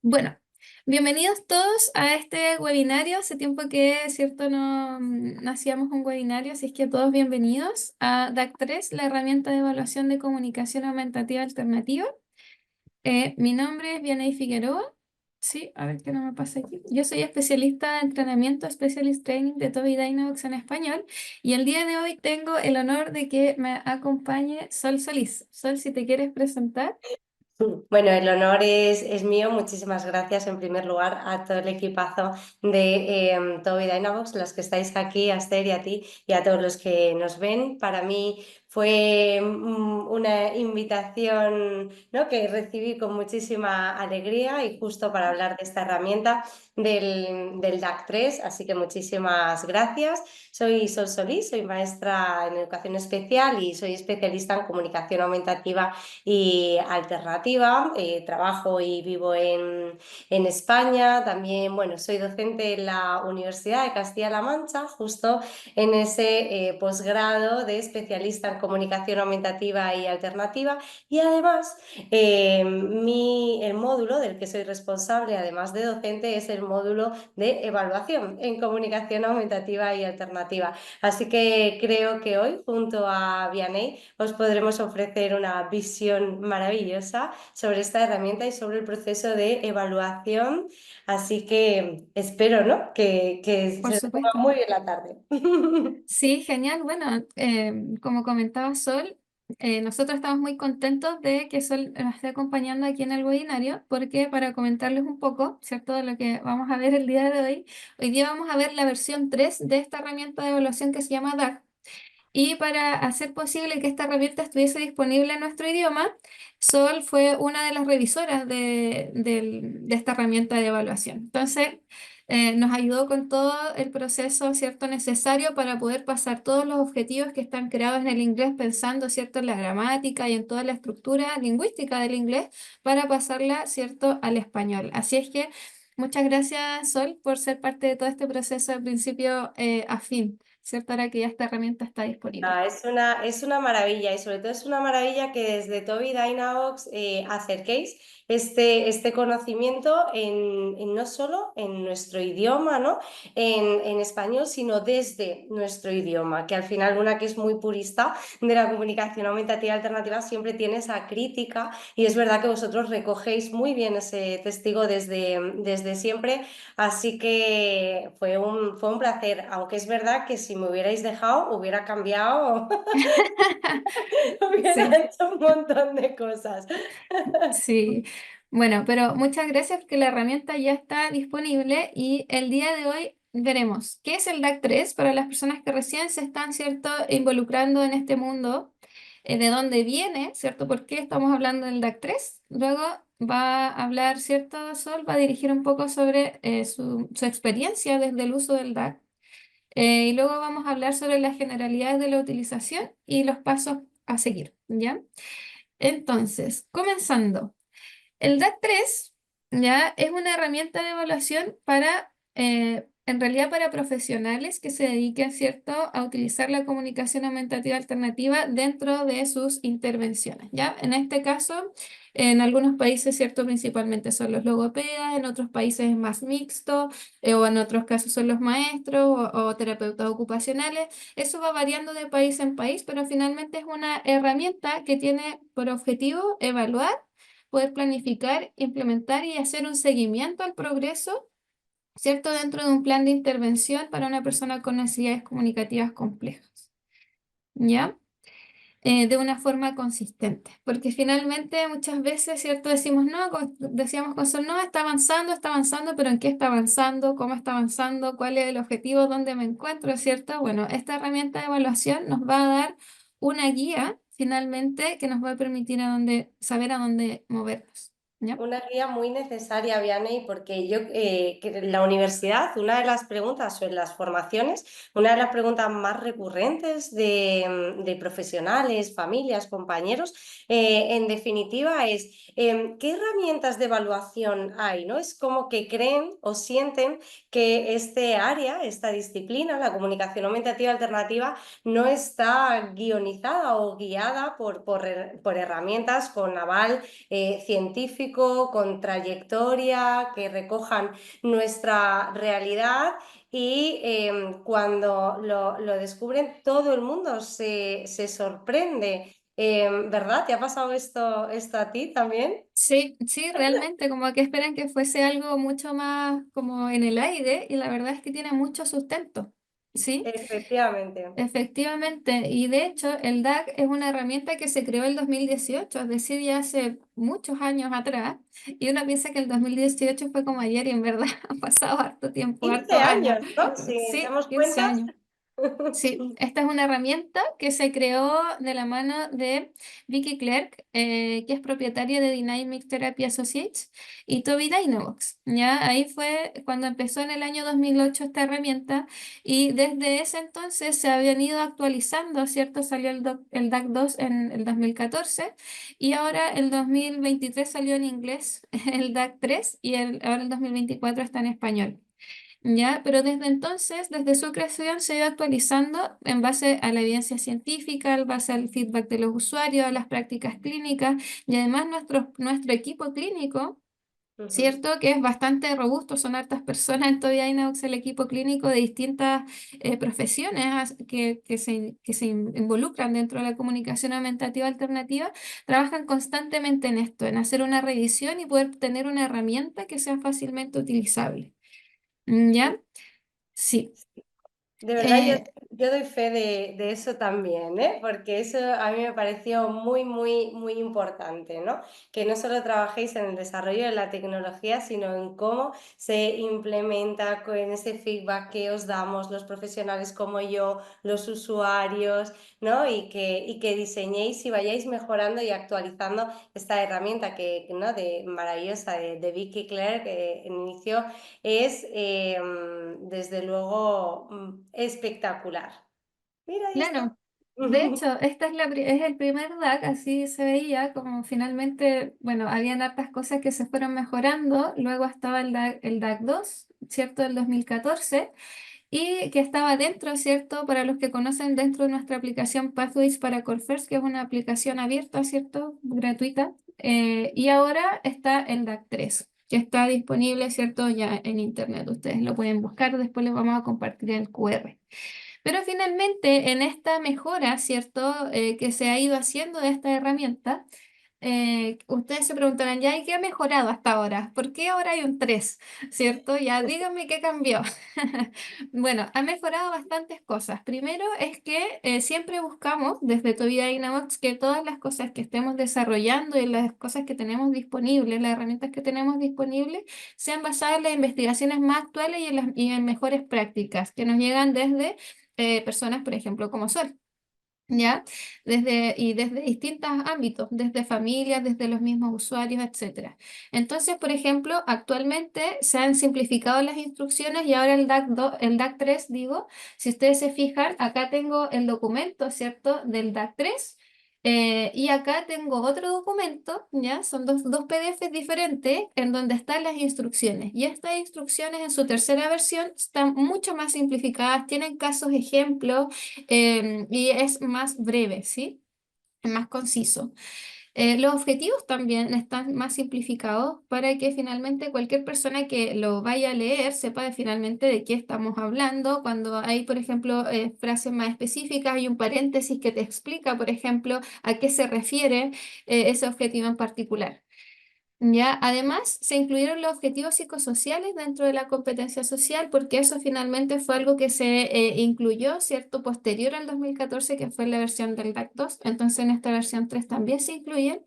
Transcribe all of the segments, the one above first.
Bueno, bienvenidos todos a este webinario. Hace tiempo que, cierto, no hacíamos un webinario, así es que todos bienvenidos a DAC3, la herramienta de evaluación de comunicación aumentativa alternativa. Mi nombre es Vianey Figueroa. Sí, a ver qué no me pasa aquí. Yo soy especialista de entrenamiento, Specialist Training de Tobii Dynavox en español, y el día de hoy tengo el honor de que me acompañe Sol Solís. Sol, si te quieres presentar. Bueno, el honor es mío. Muchísimas gracias en primer lugar a todo el equipazo de Tobii Dynavox, los que estáis aquí, a Esther y a ti y a todos los que nos ven. Para mí fue una invitación, ¿no?, que recibí con muchísima alegría y justo para hablar de esta herramienta del DAC3, así que muchísimas gracias. Soy Sol Solís, soy maestra en educación especial y soy especialista en comunicación aumentativa y alternativa. Trabajo y vivo en España. También, bueno, soy docente en la Universidad de Castilla-La Mancha, justo en ese posgrado de especialista en comunicación aumentativa y alternativa. Y además, el módulo del que soy responsable, además de docente, es el módulo de evaluación en comunicación aumentativa y alternativa. Así que creo que hoy, junto a Vianey, os podremos ofrecer una visión maravillosa sobre esta herramienta y sobre el proceso de evaluación. Así que espero, ¿no?, que Por se os ponga supuesto. muy bien la tarde. Sí, genial. Bueno, como comentaba Sol, nosotros estamos muy contentos de que Sol nos esté acompañando aquí en el webinario, porque para comentarles un poco, ¿cierto?, de lo que vamos a ver el día de hoy día vamos a ver la versión 3 de esta herramienta de evaluación que se llama DAC. Y para hacer posible que esta herramienta estuviese disponible en nuestro idioma, Sol fue una de las revisoras de esta herramienta de evaluación. Entonces, nos ayudó con todo el proceso, ¿cierto?, necesario para poder pasar todos los objetivos que están creados en el inglés, pensando, ¿cierto?, en la gramática y en toda la estructura lingüística del inglés, para pasarla, ¿cierto?, al español. Así es que muchas gracias, Sol, por ser parte de todo este proceso de principio a fin, ¿cierto? Ahora que ya esta herramienta está disponible. Es una maravilla, y sobre todo es una maravilla que desde Tobii Dynavox acerquéis este conocimiento no solo en nuestro idioma, ¿no?, en español, sino desde nuestro idioma, que al final una que es muy purista de la comunicación aumentativa alternativa siempre tiene esa crítica, y es verdad que vosotros recogéis muy bien ese testigo desde siempre. Así que fue un placer, aunque es verdad que si me hubierais dejado hubiera cambiado, hubiera Sí, hecho un montón de cosas. sí. Bueno, pero muchas gracias porque la herramienta ya está disponible y el día de hoy veremos qué es el DAC3 para las personas que recién se están, ¿cierto?, involucrando en este mundo, de dónde viene, ¿cierto?, por qué estamos hablando del DAC3. Luego va a hablar, ¿cierto?, Sol, va a dirigir un poco sobre su experiencia desde el uso del DAC. Y luego vamos a hablar sobre las generalidades de la utilización y los pasos a seguir, ¿ya? Entonces, comenzando. El DAC3 ya es una herramienta de evaluación para, en realidad, para profesionales que se dediquen, ¿cierto?, a utilizar la comunicación aumentativa alternativa dentro de sus intervenciones, ¿ya? En este caso, en algunos países, ¿cierto?, principalmente son los logopedas, en otros países es más mixto, o en otros casos son los maestros o terapeutas ocupacionales. Eso va variando de país en país, pero finalmente es una herramienta que tiene por objetivo evaluar, poder planificar, implementar y hacer un seguimiento al progreso, ¿cierto?, dentro de un plan de intervención para una persona con necesidades comunicativas complejas, ¿ya? De una forma consistente, porque finalmente muchas veces, ¿cierto?, decimos, no, decíamos con Sol, no, está avanzando, pero ¿en qué está avanzando? ¿Cómo está avanzando? ¿Cuál es el objetivo? ¿Dónde me encuentro? ¿Cierto? Bueno, esta herramienta de evaluación nos va a dar una guía, finalmente, que nos va a permitir saber a dónde movernos, ¿ya? Una guía muy necesaria, Vianney, porque que en la universidad, una de las preguntas o en las formaciones, una de las preguntas más recurrentes de profesionales, familias, compañeros, en definitiva, es ¿qué herramientas de evaluación hay? ¿No? Es como que creen o sienten que este área, esta disciplina, la comunicación aumentativa alternativa, no está guionizada o guiada por herramientas con aval científico científico, con trayectoria, que recojan nuestra realidad y cuando lo descubren todo el mundo se sorprende. ¿Verdad? ¿Te ha pasado esto a ti también? Sí, sí, realmente, como que esperan que fuese algo mucho más como en el aire y la verdad es que tiene mucho sustento, ¿sí? Efectivamente. Efectivamente, y de hecho el DAC es una herramienta que se creó en el 2018, es decir, ya hace muchos años atrás, y uno piensa que el 2018 fue como ayer y en verdad ha pasado harto tiempo, 15 hartos años. años, ¿no? Si Sí, echamos 15 cuentas. años. Sí, esta es una herramienta que se creó de la mano de Vicky Clerk, que es propietaria de Dynamic Therapy Associates, y Toby Dynavox. ¿Ya? Ahí fue cuando empezó en el año 2008 esta herramienta y desde ese entonces se habían ido actualizando, ¿cierto? Salió el DAC 2 en el 2014 y ahora el 2023 salió en inglés el DAC 3 y ahora el 2024 está en español. ¿Ya? Pero desde entonces, desde su creación, se ha ido actualizando en base a la evidencia científica, en base al feedback de los usuarios, a las prácticas clínicas y además nuestro equipo clínico, Ujú. ¿cierto? Que es bastante robusto, son hartas personas en Tobii Dynavox, el equipo clínico de distintas profesiones que se involucran dentro de la comunicación aumentativa alternativa, trabajan constantemente en esto, en hacer una revisión y poder tener una herramienta que sea fácilmente utilizable. ¿Ya? Sí. De verdad, Eh, yo doy fe de eso también, ¿eh? Porque eso a mí me pareció muy, muy, muy importante, ¿no? Que no solo trabajéis en el desarrollo de la tecnología, sino en cómo se implementa con ese feedback que os damos los profesionales como yo, los usuarios, ¿no? Y que diseñéis y vayáis mejorando y actualizando esta herramienta ¿no? Maravillosa de Vicky Claire, que inició es, desde luego, espectacular. Mira, ahí está. claro, de hecho, esta es el primer DAC, así se veía, como finalmente, bueno, habían hartas cosas que se fueron mejorando, luego estaba el DAC 2, ¿cierto? Del 2014, y que estaba dentro, ¿cierto? Para los que conocen, dentro de nuestra aplicación Pathways para Corfers, que es una aplicación abierta, ¿cierto? Gratuita, y ahora está el DAC 3. Que está disponible, ¿cierto? Ya en internet. Ustedes lo pueden buscar, después les vamos a compartir el QR. Pero finalmente, en esta mejora, ¿cierto? Que se ha ido haciendo de esta herramienta, ustedes se preguntarán, ¿ya y qué ha mejorado hasta ahora? ¿Por qué ahora hay un 3? ¿Cierto? Ya díganme qué cambió. Bueno, ha mejorado bastantes cosas. Primero es que siempre buscamos desde Tobii Dynavox que todas las cosas que estemos desarrollando y las cosas que tenemos disponibles, las herramientas que tenemos disponibles, sean basadas en las investigaciones más actuales y en mejores prácticas que nos llegan desde personas, por ejemplo, como Sol. ¿Ya? Desde distintos ámbitos, desde familias, desde los mismos usuarios, etcétera. Entonces, por ejemplo, actualmente se han simplificado las instrucciones y ahora el DAC 3, digo, si ustedes se fijan, acá tengo el documento, ¿cierto? Del DAC 3. Y acá tengo otro documento, ¿ya? Son dos PDFs diferentes en donde están las instrucciones. Y estas instrucciones en su tercera versión están mucho más simplificadas, tienen casos ejemplos, y es más breve, ¿sí? Más conciso. Los objetivos también están más simplificados para que finalmente cualquier persona que lo vaya a leer sepa finalmente de qué estamos hablando. Cuando hay, por ejemplo, frases más específicas, hay un paréntesis que te explica, por ejemplo, a qué se refiere ese objetivo en particular. ¿Ya? Además, se incluyeron los objetivos psicosociales dentro de la competencia social, porque eso finalmente fue algo que se incluyó, ¿cierto? Posterior al 2014, que fue la versión del DAC 2. Entonces, en esta versión 3 también se incluyen.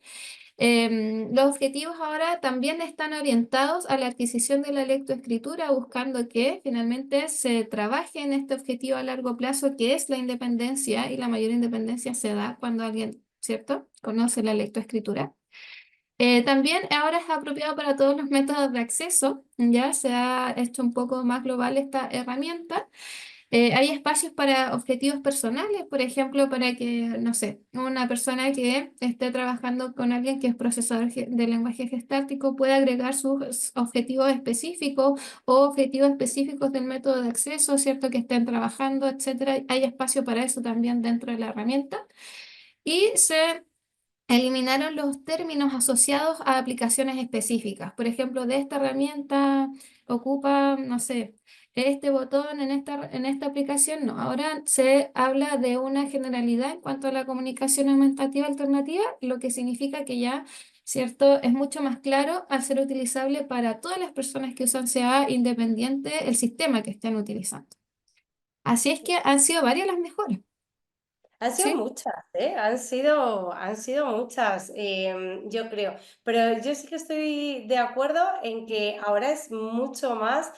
Los objetivos ahora también están orientados a la adquisición de la lectoescritura, buscando que finalmente se trabaje en este objetivo a largo plazo, que es la independencia, y la mayor independencia se da cuando alguien, ¿cierto?, conoce la lectoescritura. También ahora es apropiado para todos los métodos de acceso, ya se ha hecho un poco más global esta herramienta. Hay espacios para objetivos personales, por ejemplo, para que, no sé, una persona que esté trabajando con alguien que es procesador de lenguaje gestáltico pueda agregar sus objetivos específicos o objetivos específicos del método de acceso, ¿cierto? Que estén trabajando, etcétera. Hay espacio para eso también dentro de la herramienta. Y se eliminaron los términos asociados a aplicaciones específicas. Por ejemplo, de esta herramienta ocupa, no sé, este botón en esta aplicación. No, ahora se habla de una generalidad en cuanto a la comunicación aumentativa alternativa, lo que significa que ya, ¿cierto? Es mucho más claro al ser utilizable para todas las personas que usan CA independiente el sistema que estén utilizando. Así es que han sido varias las mejoras, Han sido ¿sí? muchas, ¿eh? Han sido muchas, yo creo. Pero yo sí que estoy de acuerdo en que ahora es mucho más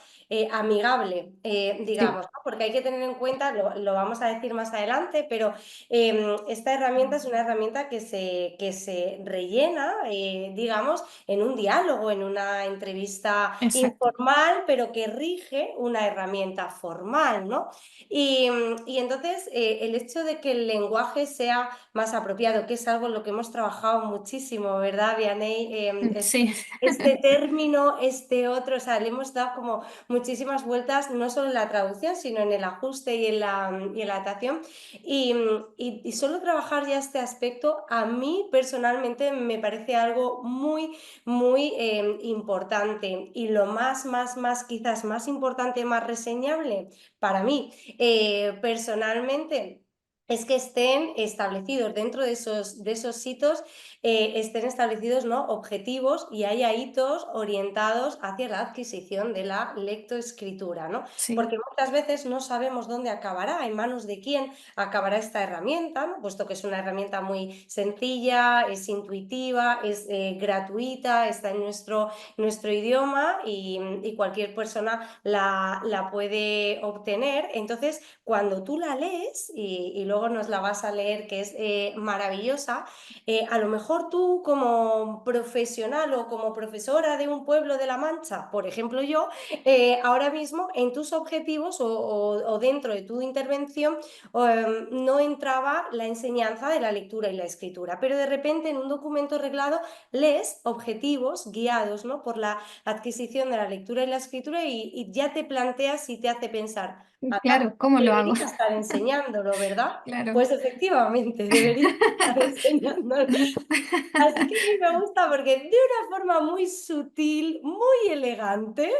amigable, Sí, digamos, ¿no? Porque hay que tener en cuenta, lo vamos a decir más adelante, pero esta herramienta es una herramienta que se rellena, digamos, en un diálogo, en una entrevista exacto. informal, pero que rige una herramienta formal, ¿no? Y entonces el hecho de que el lenguaje sea más apropiado, que es algo en lo que hemos trabajado muchísimo, ¿verdad, Vianney? Sí, Este término, este otro, o sea, le hemos dado como muchísimas vueltas, no solo en la traducción, sino en el ajuste y en la adaptación. Y solo trabajar ya este aspecto, a mí personalmente me parece algo muy, muy importante. Y lo más, quizás más importante, más reseñable para mí personalmente es que estén establecidos dentro de esos hitos, estén establecidos, ¿no? Objetivos y haya hitos orientados hacia la adquisición de la lectoescritura, ¿no? sí. Porque muchas veces no sabemos dónde acabará, en manos de quién acabará esta herramienta, ¿no? Puesto que es una herramienta muy sencilla, es intuitiva, es gratuita, está en nuestro idioma y cualquier persona la puede obtener. Entonces, cuando tú la lees y luego nos la vas a leer, que es maravillosa, a lo mejor tú como profesional o como profesora de un pueblo de La Mancha, por ejemplo yo, ahora mismo en tus objetivos o dentro de tu intervención no entraba la enseñanza de la lectura y la escritura, pero de repente en un documento reglado lees objetivos guiados, ¿no? Por la adquisición de la lectura y la escritura y ya te planteas y te hace pensar, anda, Claro, ¿cómo lo hago? debería estar enseñándolo, ¿verdad? Claro. Pues efectivamente, debería estar enseñándolo. Así que a mí me gusta porque de una forma muy sutil, muy elegante,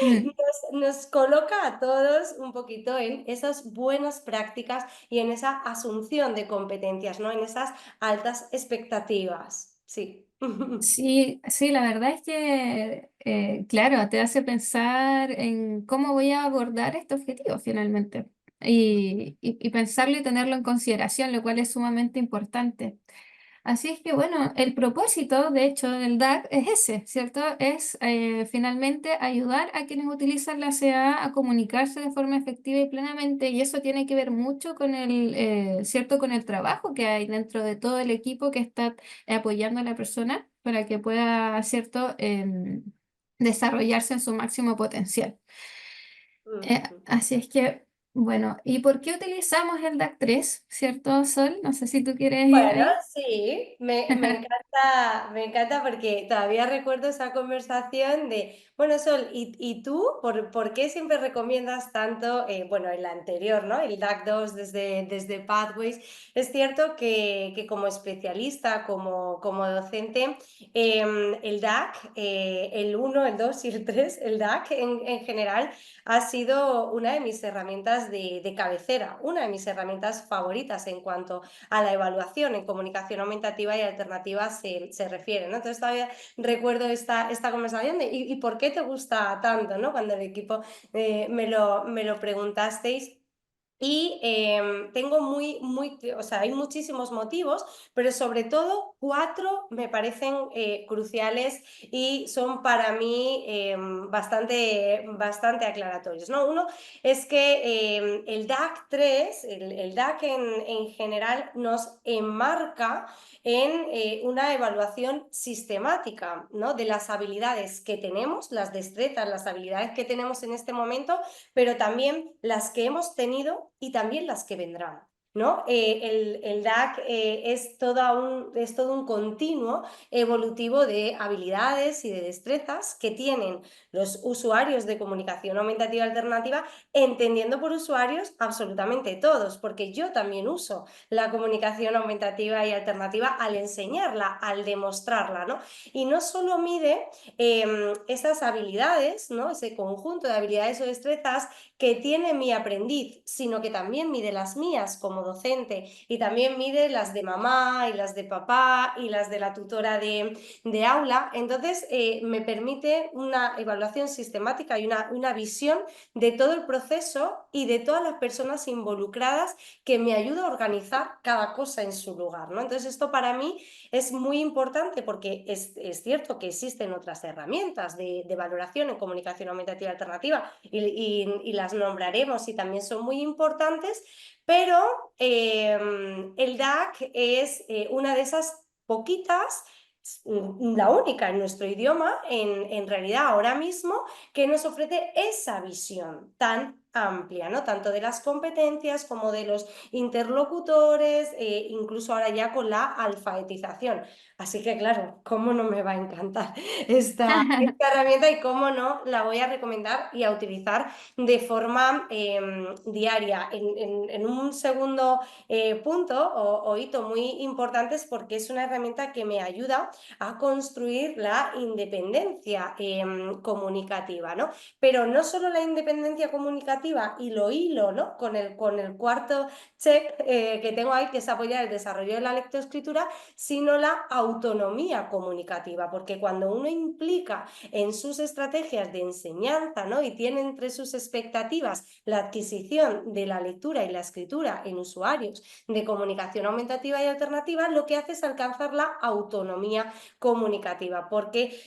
Mm. nos coloca a todos un poquito en esas buenas prácticas y en esa asunción de competencias, ¿no? En esas altas expectativas. Sí. Sí, sí, la verdad es que, claro, te hace pensar en cómo voy a abordar este objetivo finalmente y pensarlo y tenerlo en consideración, lo cual es sumamente importante. Así es que, bueno, el propósito, de hecho, del DAC es ese, ¿cierto? Es finalmente ayudar a quienes utilizan la CA a comunicarse de forma efectiva y plenamente, y eso tiene que ver mucho con ¿cierto? Con el trabajo que hay dentro de todo el equipo que está apoyando a la persona para que pueda, ¿cierto? Desarrollarse en su máximo potencial. Así es que, bueno, ¿y por qué utilizamos el DAC 3, ¿cierto, Sol? No sé si tú quieres ir Bueno, ahí. sí, me encanta porque todavía recuerdo esa conversación de, bueno, Sol, ¿y tú por qué siempre recomiendas tanto, bueno, el anterior, ¿no? El DAC 2 desde Pathways. Es cierto que como especialista, como docente, el DAC, el 1, el 2 y el 3, el DAC en general, ha sido una de mis herramientas de cabecera, una de mis herramientas favoritas en cuanto a la evaluación en comunicación aumentativa y alternativa se refiere, ¿no? Entonces todavía recuerdo esta conversación de ¿y por qué te gusta tanto, ¿no? Cuando el equipo me lo preguntasteis. Y tengo o sea, hay muchísimos motivos, pero sobre todo cuatro me parecen cruciales y son para mí bastante aclaratorios, ¿no? Uno es que el DAC 3, el DAC en general, nos enmarca en una evaluación sistemática, ¿no? De las habilidades que tenemos, las destrezas, las habilidades que tenemos en este momento, pero también las que hemos tenido y también las que vendrán. ¿no? El DAC es todo un continuo evolutivo de habilidades y de destrezas que tienen los usuarios de comunicación aumentativa alternativa, entendiendo por usuarios absolutamente todos, porque yo también uso la comunicación aumentativa y alternativa al enseñarla, al demostrarla, ¿no? Y no solo mide esas habilidades, ¿no? Ese conjunto de habilidades o destrezas que tiene mi aprendiz, sino que también mide las mías como docente y también mide las de mamá y las de papá y las de la tutora de aula. Entonces, me permite una evaluación sistemática y una visión de todo el proceso y de todas las personas involucradas que me ayuda a organizar cada cosa en su lugar, ¿no? Entonces, esto para mí es muy importante porque es cierto que existen otras herramientas de valoración en comunicación aumentativa alternativa y las nombraremos y también son muy importantes, pero el DAC es una de esas poquitas, la única en nuestro idioma, en realidad ahora mismo, que nos ofrece esa visión tan amplia, ¿no? Tanto de las competencias como de los interlocutores, incluso ahora ya con la alfabetización. Así que claro, ¿cómo no me va a encantar esta herramienta y cómo no la voy a recomendar y a utilizar de forma diaria? En un segundo punto o hito muy importante es porque es una herramienta que me ayuda a construir la independencia comunicativa, ¿no? Pero no solo la independencia comunicativa y lo hilo, ¿no? Con el cuarto check que tengo ahí, que es apoyar el desarrollo de la lectoescritura, sino la autonomía comunicativa, porque cuando uno implica en sus estrategias de enseñanza, ¿no? Y tiene entre sus expectativas la adquisición de la lectura y la escritura en usuarios de comunicación aumentativa y alternativa, lo que hace es alcanzar la autonomía comunicativa, porque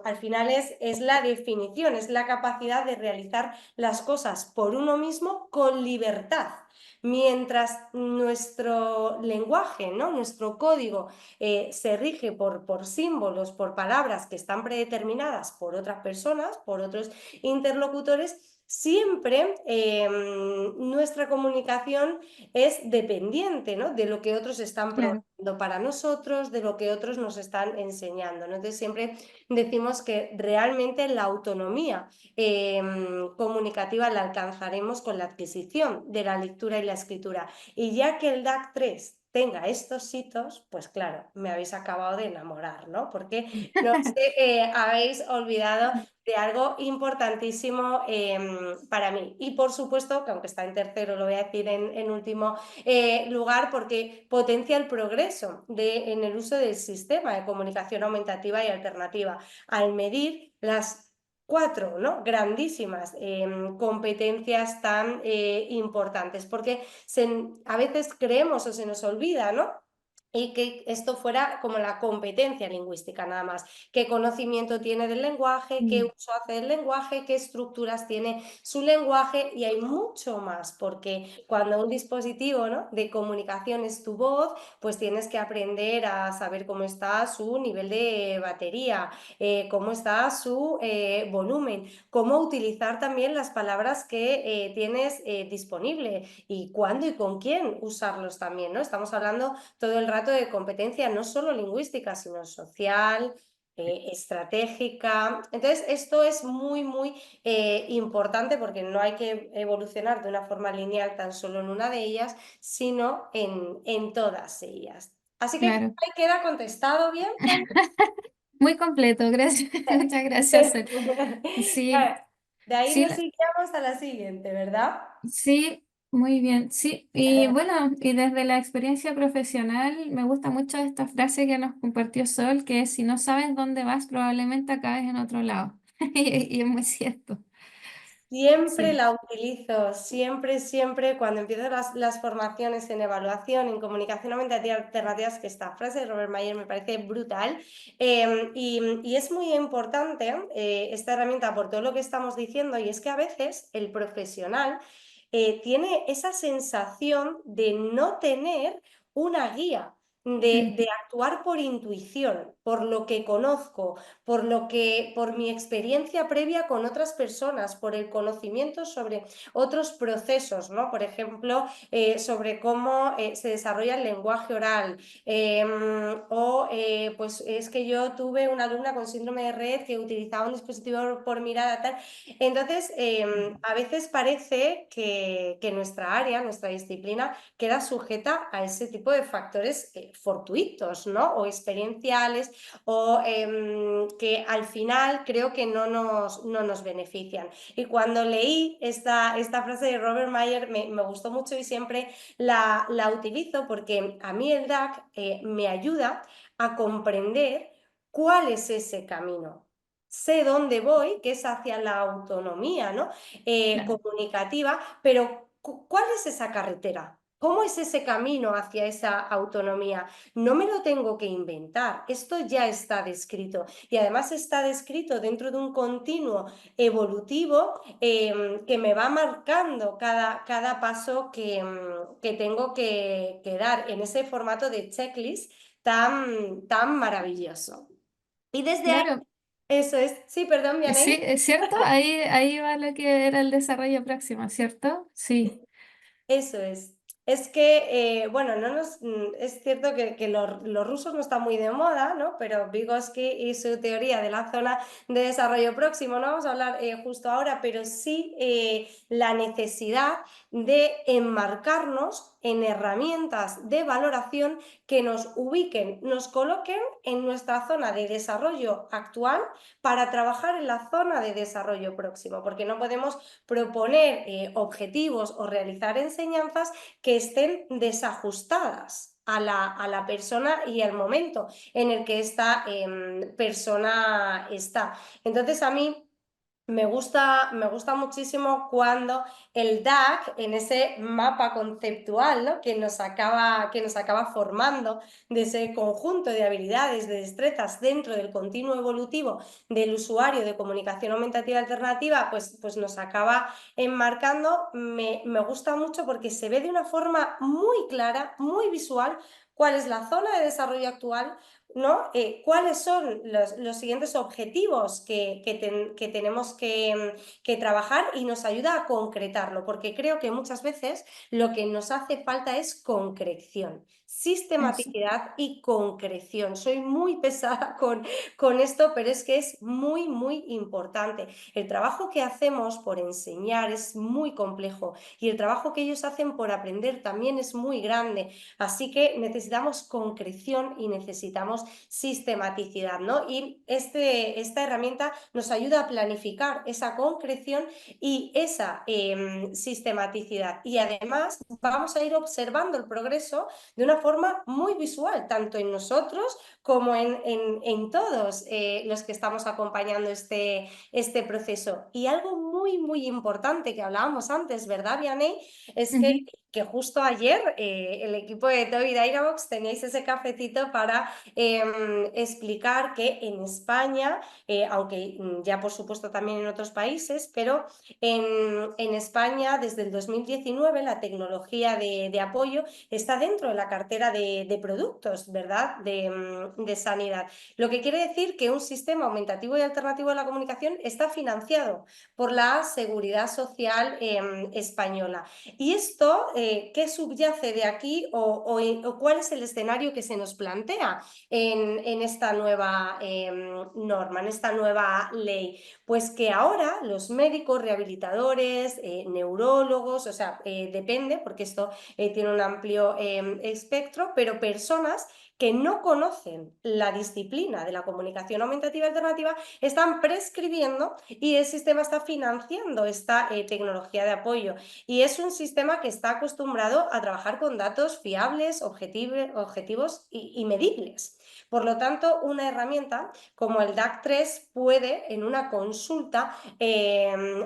al final es la definición, es la capacidad de realizar las cosas por uno mismo con libertad. Mientras nuestro lenguaje, ¿no? Nuestro código se rige por símbolos, por palabras que están predeterminadas por otras personas, por otros interlocutores, siempre nuestra comunicación es dependiente, ¿no? De lo que otros están Claro, programando para nosotros, de lo que otros nos están enseñando, ¿no? Entonces siempre decimos que realmente la autonomía comunicativa la alcanzaremos con la adquisición de la lectura y la escritura. Y ya que el DAC 3 tenga estos hitos, pues claro, me habéis acabado de enamorar, ¿no? Porque no sé, habéis olvidado de algo importantísimo para mí. Y por supuesto, que aunque está en tercero, lo voy a decir en último lugar, porque potencia el progreso en el uso del sistema de comunicación aumentativa y alternativa, al medir las cuatro, ¿no? Grandísimas competencias tan importantes, porque a veces creemos o se nos olvida, ¿no? Y que esto fuera como la competencia lingüística nada más. ¿Qué conocimiento tiene del lenguaje? ¿Qué mm, uso hace del lenguaje? ¿Qué estructuras tiene su lenguaje? Y hay mucho más, porque cuando un dispositivo, ¿no? de comunicación es tu voz, pues tienes que aprender a saber cómo está su nivel de batería, cómo está su volumen, cómo utilizar también las palabras que tienes disponible y cuándo y con quién usarlos también, ¿no? Estamos hablando todo el rato de competencia no solo lingüística, sino social, estratégica. Entonces, esto es muy, muy importante porque no hay que evolucionar de una forma lineal tan solo en una de ellas, sino en todas ellas. Así que claro. ahí queda contestado bien, Fanny. Muy completo, gracias. Muchas gracias, Sol. Sí, De ahí sí, nos iríamos a la siguiente, ¿verdad? sí, muy bien. Sí, y bueno, y desde la experiencia profesional me gusta mucho esta frase que nos compartió Sol, que es, si no sabes dónde vas, probablemente acabes en otro lado. Y es muy cierto. Siempre Sí, la utilizo, siempre, siempre cuando empiezo las formaciones en evaluación, en comunicación aumentativa alternativas, que esta frase de Robert Mayer me parece brutal. Y es muy importante esta herramienta por todo lo que estamos diciendo, y es que a veces el profesional tiene esa sensación de no tener una guía, de actuar por intuición, por lo que conozco, por mi experiencia previa con otras personas, por el conocimiento sobre otros procesos, ¿no? Por ejemplo, sobre cómo se desarrolla el lenguaje oral. Pues es que yo tuve una alumna con síndrome de Rett que utilizaba un dispositivo por mirada, tal. Entonces, a veces parece que nuestra área, nuestra disciplina, queda sujeta a ese tipo de factores fortuitos, ¿no? O experienciales, o que al final creo que no nos benefician. Y cuando leí esta frase de Robert Mayer me gustó mucho y siempre la utilizo porque a mí el DAC me ayuda a comprender cuál es ese camino. Sé dónde voy, que es hacia la autonomía, ¿no? Claro. Comunicativa, pero ¿cuál es esa carretera? ¿Cómo es ese camino hacia esa autonomía? No me lo tengo que inventar, esto ya está descrito y además está descrito dentro de un continuo evolutivo que me va marcando cada paso que tengo que dar en ese formato de checklist tan maravilloso. Y desde ahí, Claro, eso es, sí, perdón, sí, Vianey. es cierto, ahí va lo que era el desarrollo próximo, ¿cierto? Sí. Eso es. Es que, bueno, es cierto que los rusos no están muy de moda, ¿no? Pero Vygotsky y su teoría de la zona de desarrollo próximo, no vamos a hablar justo ahora, pero sí la necesidad de enmarcarnos en herramientas de valoración que nos ubiquen, nos coloquen en nuestra zona de desarrollo actual para trabajar en la zona de desarrollo próximo, porque no podemos proponer objetivos o realizar enseñanzas que estén desajustadas a la persona y al momento en el que esta persona está. Entonces a mí me gusta muchísimo cuando el DAC, en ese mapa conceptual, ¿no? Que nos acaba formando de ese conjunto de habilidades, de destrezas dentro del continuo evolutivo del usuario de comunicación aumentativa alternativa, pues nos acaba enmarcando. Me gusta mucho porque se ve de una forma muy clara, muy visual, cuál es la zona de desarrollo actual, ¿no? ¿Cuáles son los siguientes objetivos que tenemos que trabajar y nos ayuda a concretarlo? Porque creo que muchas veces lo que nos hace falta es concreción, Eso. sistematicidad y concreción. Soy muy pesada con esto, pero es que es muy, muy importante. El trabajo que hacemos por enseñar es muy complejo y el trabajo que ellos hacen por aprender también es muy grande. Así que necesitamos concreción y necesitamos sistematicidad, ¿no? Y esta herramienta nos ayuda a planificar esa concreción y esa sistematicidad. Y además vamos a ir observando el progreso de una forma muy visual, tanto en nosotros como en todos los que estamos acompañando este proceso. Y algo muy, muy importante que hablábamos antes, ¿verdad, Vianney? Es Ujú. que justo ayer el equipo de Toby Dynavox teníais ese cafecito para explicar que en España, aunque ya por supuesto también en otros países, pero en España desde el 2019 la tecnología de apoyo está dentro de la cartera de productos, ¿verdad? De sanidad. Lo que quiere decir que un sistema aumentativo y alternativo de la comunicación está financiado por la Seguridad Social española. Y esto, ¿qué subyace de aquí o cuál es el escenario que se nos plantea en esta nueva norma, en esta nueva ley? Pues que ahora los médicos, rehabilitadores, neurólogos, o sea, depende, porque esto tiene un amplio espectro, pero personas que no conocen la disciplina de la comunicación aumentativa alternativa están prescribiendo y el sistema está financiando esta tecnología de apoyo. Y es un sistema que está acostumbrado a trabajar con datos fiables, objetivos y medibles. Por lo tanto, una herramienta como el DAC3 puede, en una consulta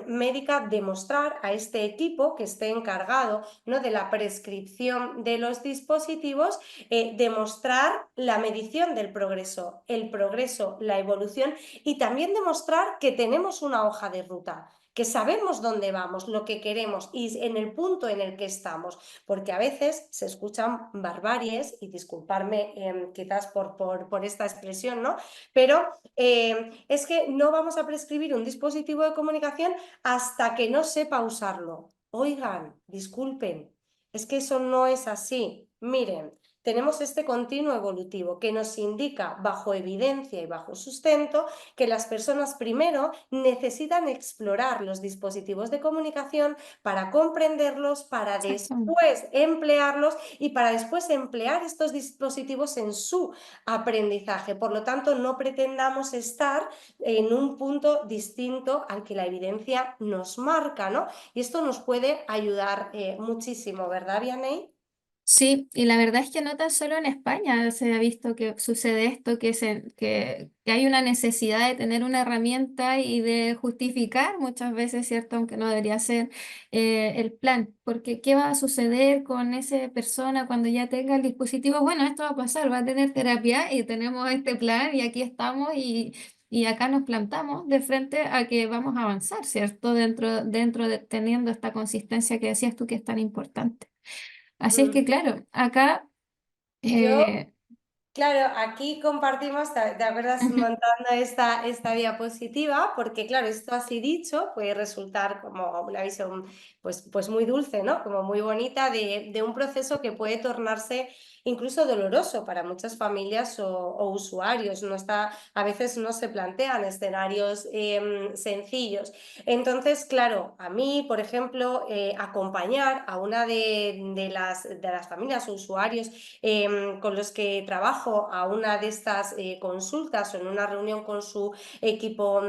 médica, demostrar a este equipo que esté encargado, ¿no?, de la prescripción de los dispositivos, demostrar la medición del progreso, el progreso, la evolución y también demostrar que tenemos una hoja de ruta, que sabemos dónde vamos, lo que queremos y en el punto en el que estamos, porque a veces se escuchan barbaries, y disculparme quizás por esta expresión, ¿no? Pero es que no vamos a prescribir un dispositivo de comunicación hasta que no sepa usarlo. Oigan, disculpen, es que eso no es así. Miren, tenemos este continuo evolutivo que nos indica, bajo evidencia y bajo sustento, que las personas primero necesitan explorar los dispositivos de comunicación para comprenderlos, para Exactamente. después emplearlos y para después emplear estos dispositivos en su aprendizaje. Por lo tanto, no pretendamos estar en un punto distinto al que la evidencia nos marca, ¿no? Y esto nos puede ayudar muchísimo, ¿verdad, Vianney? Sí, y la verdad es que no tan solo en España se ha visto que sucede esto, que hay una necesidad de tener una herramienta y de justificar muchas veces, ¿cierto? Aunque no debería ser el plan, porque ¿qué va a suceder con esa persona cuando ya tenga el dispositivo? Bueno, esto va a pasar, va a tener terapia y tenemos este plan y aquí estamos y acá nos plantamos de frente a que vamos a avanzar, ¿cierto? Dentro de teniendo esta consistencia que decías tú que es tan importante. Así es que, Mm. claro, acá, Yo eh, Claro, aquí compartimos, ¿te acuerdas montando esta diapositiva? Porque claro, esto así dicho puede resultar como una visión pues muy dulce, ¿no? Como muy bonita de un proceso que puede tornarse incluso doloroso para muchas familias o usuarios. No está, a veces no se plantean escenarios sencillos. Entonces, claro, a mí, por ejemplo, acompañar a una de las familias o usuarios con los que trabajo a una de estas consultas o en una reunión con su equipo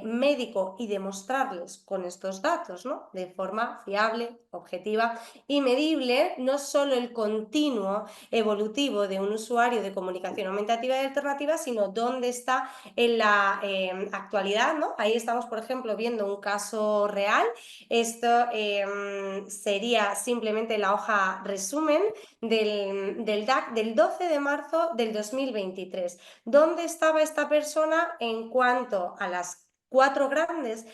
médico y demostrarles con estos datos, ¿no? De forma fiable, objetiva y medible, no solo el continuo evolutivo de un usuario de comunicación aumentativa y alternativa, sino dónde está en la actualidad, ¿no? Ahí estamos, por ejemplo, viendo un caso real. Esto sería simplemente la hoja resumen del DAC del 12 de marzo del 2023. ¿Dónde estaba esta persona en cuanto a las cuatro grandes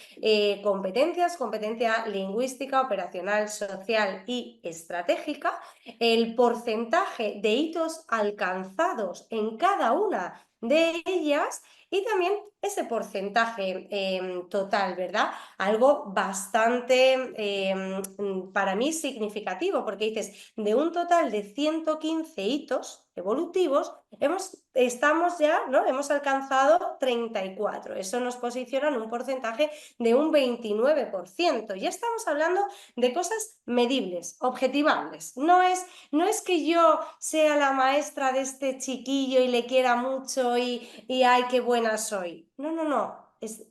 competencias: competencia lingüística, operacional, social y estratégica? El porcentaje de hitos alcanzados en cada una de ellas y también ese porcentaje total, ¿verdad? Algo bastante para mí significativo, porque dices, de un total de 115 hitos evolutivos, estamos ya, ¿no? Hemos alcanzado 34. Eso nos posiciona en un porcentaje de un 29%. Ya estamos hablando de cosas medibles, objetivables. No es que yo sea la maestra de este chiquillo y le quiera mucho y ay, qué buena soy. No, no, no.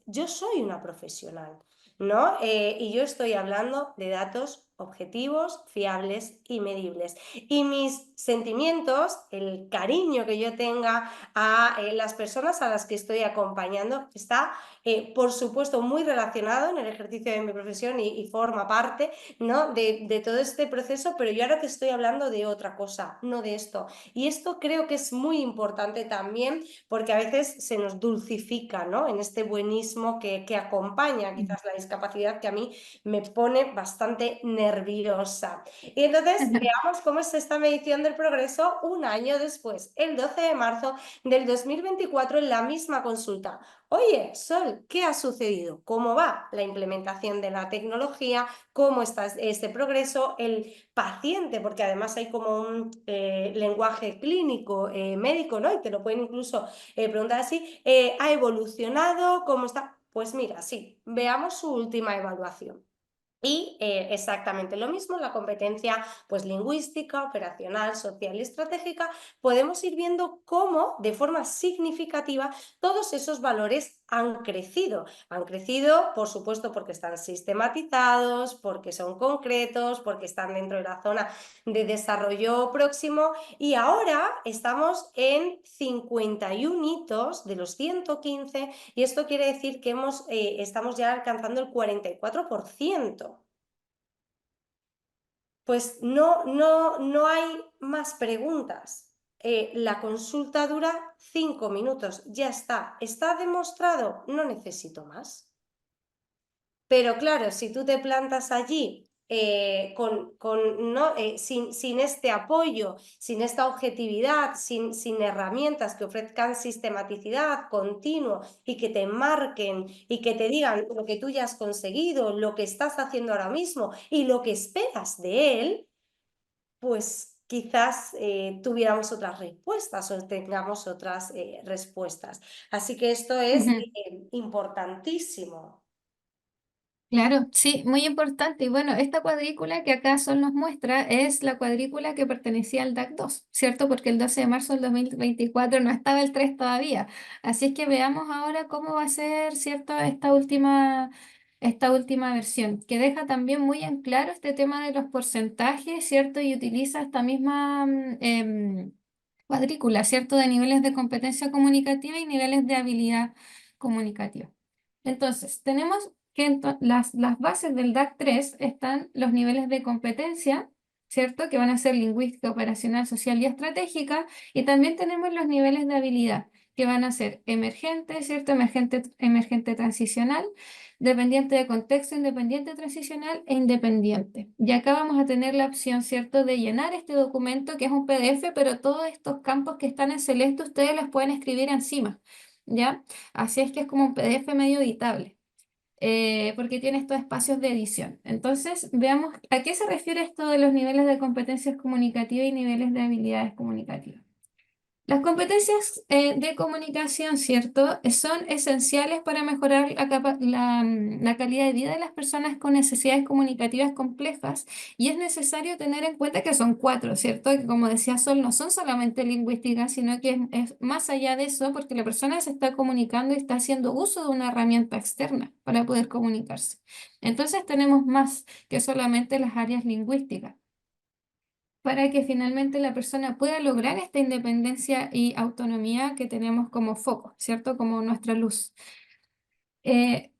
Yo soy una profesional, ¿no? Y yo estoy hablando de datos objetivos, fiables y medibles. Y mis sentimientos, el cariño que yo tenga a las personas a las que estoy acompañando, está, por supuesto, muy relacionado en el ejercicio de mi profesión y forma parte, ¿no? de todo este proceso, pero yo ahora te estoy hablando de otra cosa, no de esto. Y esto creo que es muy importante también porque a veces se nos dulcifica, ¿no? En este buenismo que acompaña quizás la discapacidad, que a mí me pone bastante nerviosa. Y entonces veamos cómo es esta medición del progreso un año después, el 12 de marzo del 2024, en la misma consulta. Oye, Sol, ¿qué ha sucedido? ¿Cómo va la implementación de la tecnología? ¿Cómo está este progreso? El paciente, porque además hay como un lenguaje clínico, médico, ¿no? Y te lo pueden incluso preguntar así, ¿ha evolucionado? ¿Cómo está? Pues mira, sí, veamos su última evaluación. Y exactamente lo mismo, la competencia pues lingüística, operacional, social y estratégica, podemos ir viendo cómo de forma significativa todos esos valores han crecido. Han crecido, por supuesto, porque están sistematizados, porque son concretos, porque están dentro de la zona de desarrollo próximo, y ahora estamos en 51 hitos de los 115 y esto quiere decir que estamos ya alcanzando el 44%. Pues no hay más preguntas. La consulta dura 5 minutos, ya está. ¿Está demostrado? No necesito más. Pero claro, si tú te plantas allí ¿no? Sin este apoyo, sin esta objetividad, sin herramientas que ofrezcan sistematicidad, continuo y que te marquen y que te digan lo que tú ya has conseguido, lo que estás haciendo ahora mismo y lo que esperas de él, pues quizás tuviéramos otras respuestas o tengamos otras respuestas. Así que esto es Ujú. importantísimo. Claro, sí, muy importante. Y bueno, esta cuadrícula que acá Sol nos muestra es la cuadrícula que pertenecía al DAC 2, ¿cierto? Porque el 12 de marzo del 2024 no estaba el 3 todavía. Así es que veamos ahora cómo va a ser, ¿cierto? Esta última versión, que deja también muy en claro este tema de los porcentajes, ¿cierto? Y utiliza esta misma cuadrícula, ¿cierto? De niveles de competencia comunicativa y niveles de habilidad comunicativa. Entonces, tenemos que las bases del DAC 3 están los niveles de competencia, ¿cierto? Que van a ser lingüística, operacional, social y estratégica. Y también tenemos los niveles de habilidad, que van a ser emergente, ¿cierto? Emergente, emergente transicional, dependiente de contexto, independiente transicional e independiente. Y acá vamos a tener la opción, ¿cierto?, de llenar este documento, que es un PDF, pero todos estos campos que están en celeste ustedes los pueden escribir encima, ¿ya? Así es que es como un PDF medio editable, porque tiene estos espacios de edición. Entonces, veamos a qué se refiere esto de los niveles de competencias comunicativas y niveles de habilidades comunicativas. Las competencias de comunicación, ¿cierto? Son esenciales para mejorar la calidad de vida de las personas con necesidades comunicativas complejas y es necesario tener en cuenta que son cuatro, ¿cierto? Que como decía Sol, no son solamente lingüísticas, sino que es más allá de eso porque la persona se está comunicando y está haciendo uso de una herramienta externa para poder comunicarse. Entonces tenemos más que solamente las áreas lingüísticas para que finalmente la persona pueda lograr esta independencia y autonomía que tenemos como foco, ¿cierto? Como nuestra luz.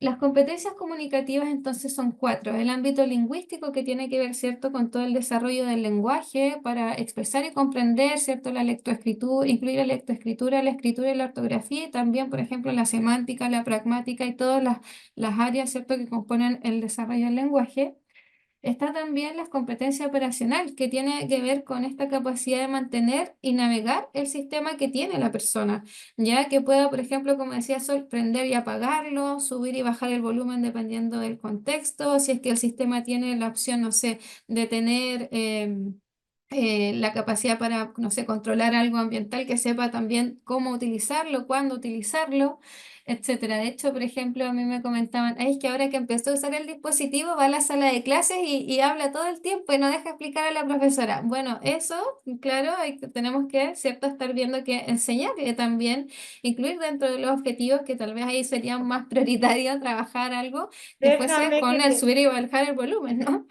Las competencias comunicativas entonces son cuatro. El ámbito lingüístico que tiene que ver, ¿cierto?, con todo el desarrollo del lenguaje para expresar y comprender, ¿cierto?, la lectoescritura, incluir la escritura y la ortografía y también, por ejemplo, la semántica, la pragmática y todas las áreas, ¿cierto?, que componen el desarrollo del lenguaje. Está también la competencia operacional, que tiene que ver con esta capacidad de mantener y navegar el sistema que tiene la persona, ya que pueda, por ejemplo, como decía Sol, prender y apagarlo, subir y bajar el volumen dependiendo del contexto, si es que el sistema tiene la opción, no sé, de tener la capacidad para, no sé, controlar algo ambiental, que sepa también cómo utilizarlo, cuándo utilizarlo, etcétera. De hecho, por ejemplo, a mí me comentaban: "Ay, es que ahora que empezó a usar el dispositivo va a la sala de clases y habla todo el tiempo y no deja explicar a la profesora". Bueno, eso, claro, tenemos que, ¿cierto?, estar viendo que enseñar y también incluir dentro de los objetivos, que tal vez ahí sería más prioritario trabajar algo que fuese Déjame que con el te, subir y bajar el volumen, ¿no?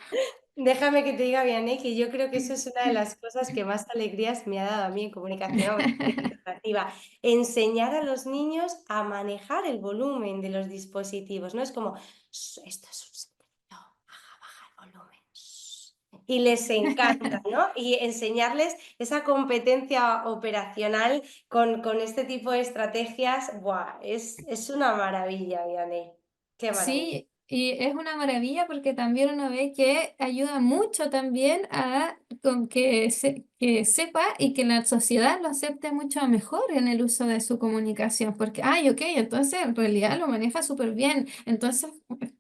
Déjame que te diga, Vianney, que yo creo que eso es una de las cosas que más alegrías me ha dado a mí en comunicación audiovisual y alternativa. Enseñar a los niños a manejar el volumen de los dispositivos, ¿no? Es como: Esto es un secreto, baja el volumen. Y les encanta, ¿no? Y enseñarles esa competencia operacional con este tipo de estrategias, ¡buah! Es una maravilla, Vianney. Qué maravilla. Sí, y es una maravilla porque también uno ve que ayuda mucho también a con que sepa y que la sociedad lo acepte mucho mejor en el uso de su comunicación, porque, ay, ok, entonces en realidad lo maneja súper bien, entonces,